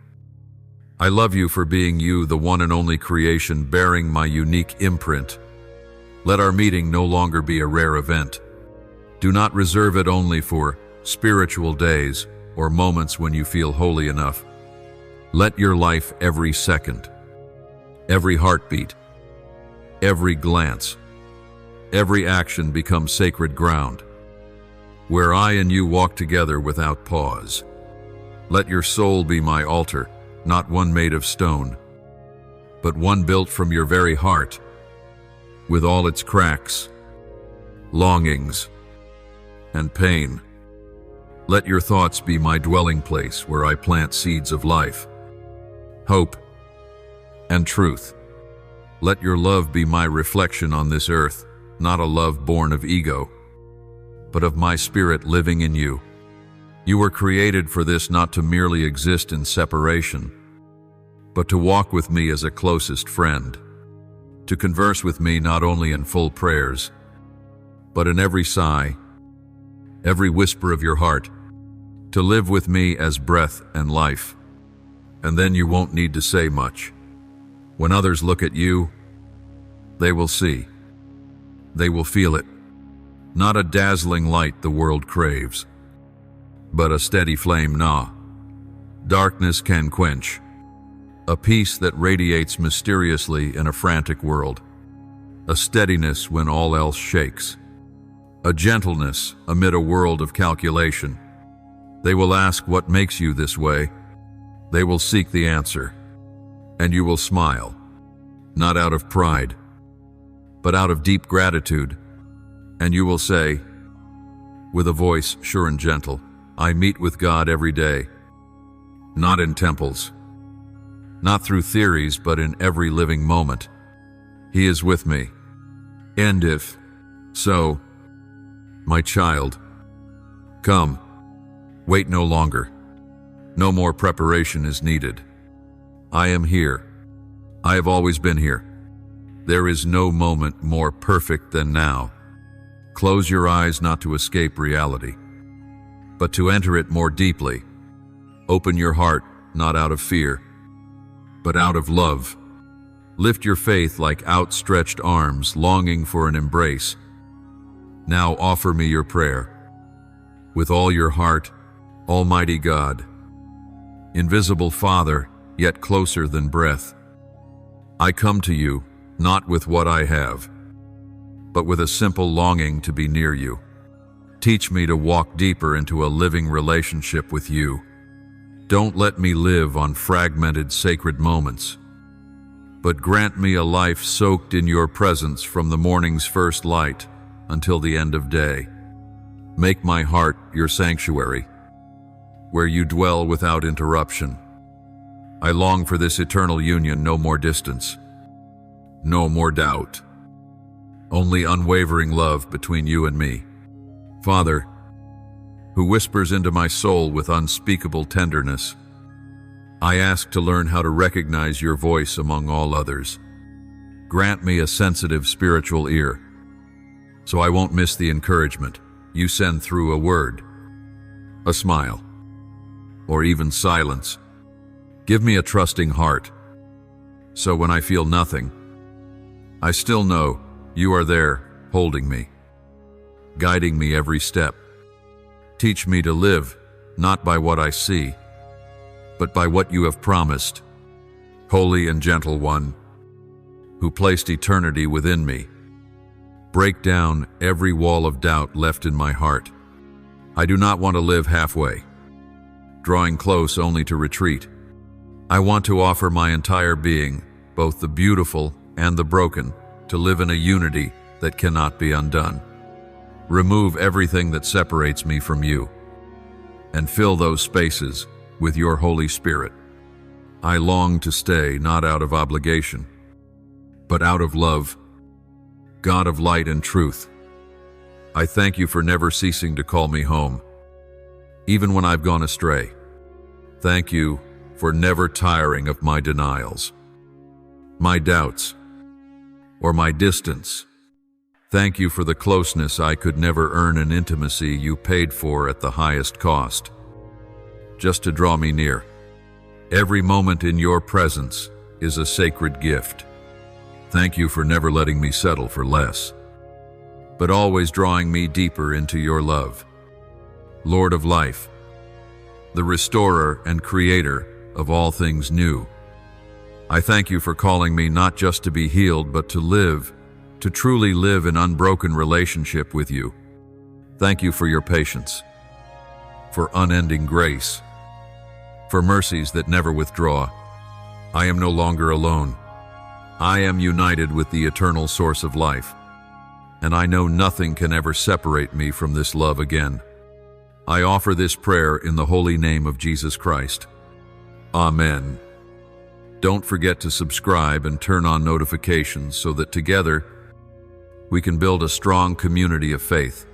I love you for being you, the one and only creation bearing my unique imprint. Let our meeting no longer be a rare event. Do not reserve it only for spiritual days or moments when you feel holy enough. Let your life every second, every heartbeat, every glance, every action become sacred ground, where I and you walk together without pause. Let your soul be my altar, not one made of stone, but one built from your very heart, with all its cracks, longings, and pain. Let your thoughts be my dwelling place where I plant seeds of life, hope, and truth. Let your love be my reflection on this earth, not a love born of ego, but of my spirit living in you. You were created for this, not to merely exist in separation, but to walk with me as a closest friend, to converse with me not only in full prayers, but in every sigh, every whisper of your heart, to live with me as breath and life. And then you won't need to say much. When others look at you, they will see. They will feel it. Not a dazzling light the world craves, but a steady flame darkness can quench. A peace that radiates mysteriously in a frantic world. A steadiness when all else shakes. A gentleness amid a world of calculation. They will ask what makes you this way. They will seek the answer. And you will smile, not out of pride, but out of deep gratitude. And you will say, with a voice sure and gentle, I meet with God every day, not in temples, not through theories, but in every living moment. He is with me. And if so, my child, come, wait no longer. No more preparation is needed. I am here. I have always been here. There is no moment more perfect than now. Close your eyes not to escape reality, but to enter it more deeply. Open your heart not out of fear, but out of love. Lift your faith like outstretched arms, longing for an embrace. Now offer me your prayer. With all your heart, Almighty God, invisible Father, yet closer than breath. I come to you, not with what I have, but with a simple longing to be near you. Teach me to walk deeper into a living relationship with you. Don't let me live on fragmented sacred moments, but grant me a life soaked in your presence from the morning's first light until the end of day. Make my heart your sanctuary, where you dwell without interruption. I long for this eternal union, no more distance, no more doubt, only unwavering love between you and me. Father, who whispers into my soul with unspeakable tenderness, I ask to learn how to recognize your voice among all others. Grant me a sensitive spiritual ear, so I won't miss the encouragement you send through a word, a smile, or even silence. Give me a trusting heart, so when I feel nothing, I still know you are there, holding me, guiding me every step. Teach me to live, not by what I see, but by what you have promised. Holy and gentle one, who placed eternity within me, break down every wall of doubt left in my heart. I do not want to live halfway, drawing close only to retreat. I want to offer my entire being, both the beautiful and the broken, to live in a unity that cannot be undone. Remove everything that separates me from you, and fill those spaces with your Holy Spirit. I long to stay not out of obligation, but out of love. God of light and truth, I thank you for never ceasing to call me home, even when I've gone astray. Thank you for never tiring of my denials, my doubts, or my distance. Thank you for the closeness I could never earn and intimacy you paid for at the highest cost, just to draw me near. Every moment in your presence is a sacred gift. Thank you for never letting me settle for less, but always drawing me deeper into your love. Lord of life, the restorer and creator of all things new, I thank you for calling me not just to be healed, but to live, to truly live in unbroken relationship with you. Thank you for your patience, for unending grace, for mercies that never withdraw. I am no longer alone. I am united with the eternal source of life, and I know nothing can ever separate me from this love again. I offer this prayer in the holy name of Jesus Christ. Amen. Don't forget to subscribe and turn on notifications so that together we can build a strong community of faith.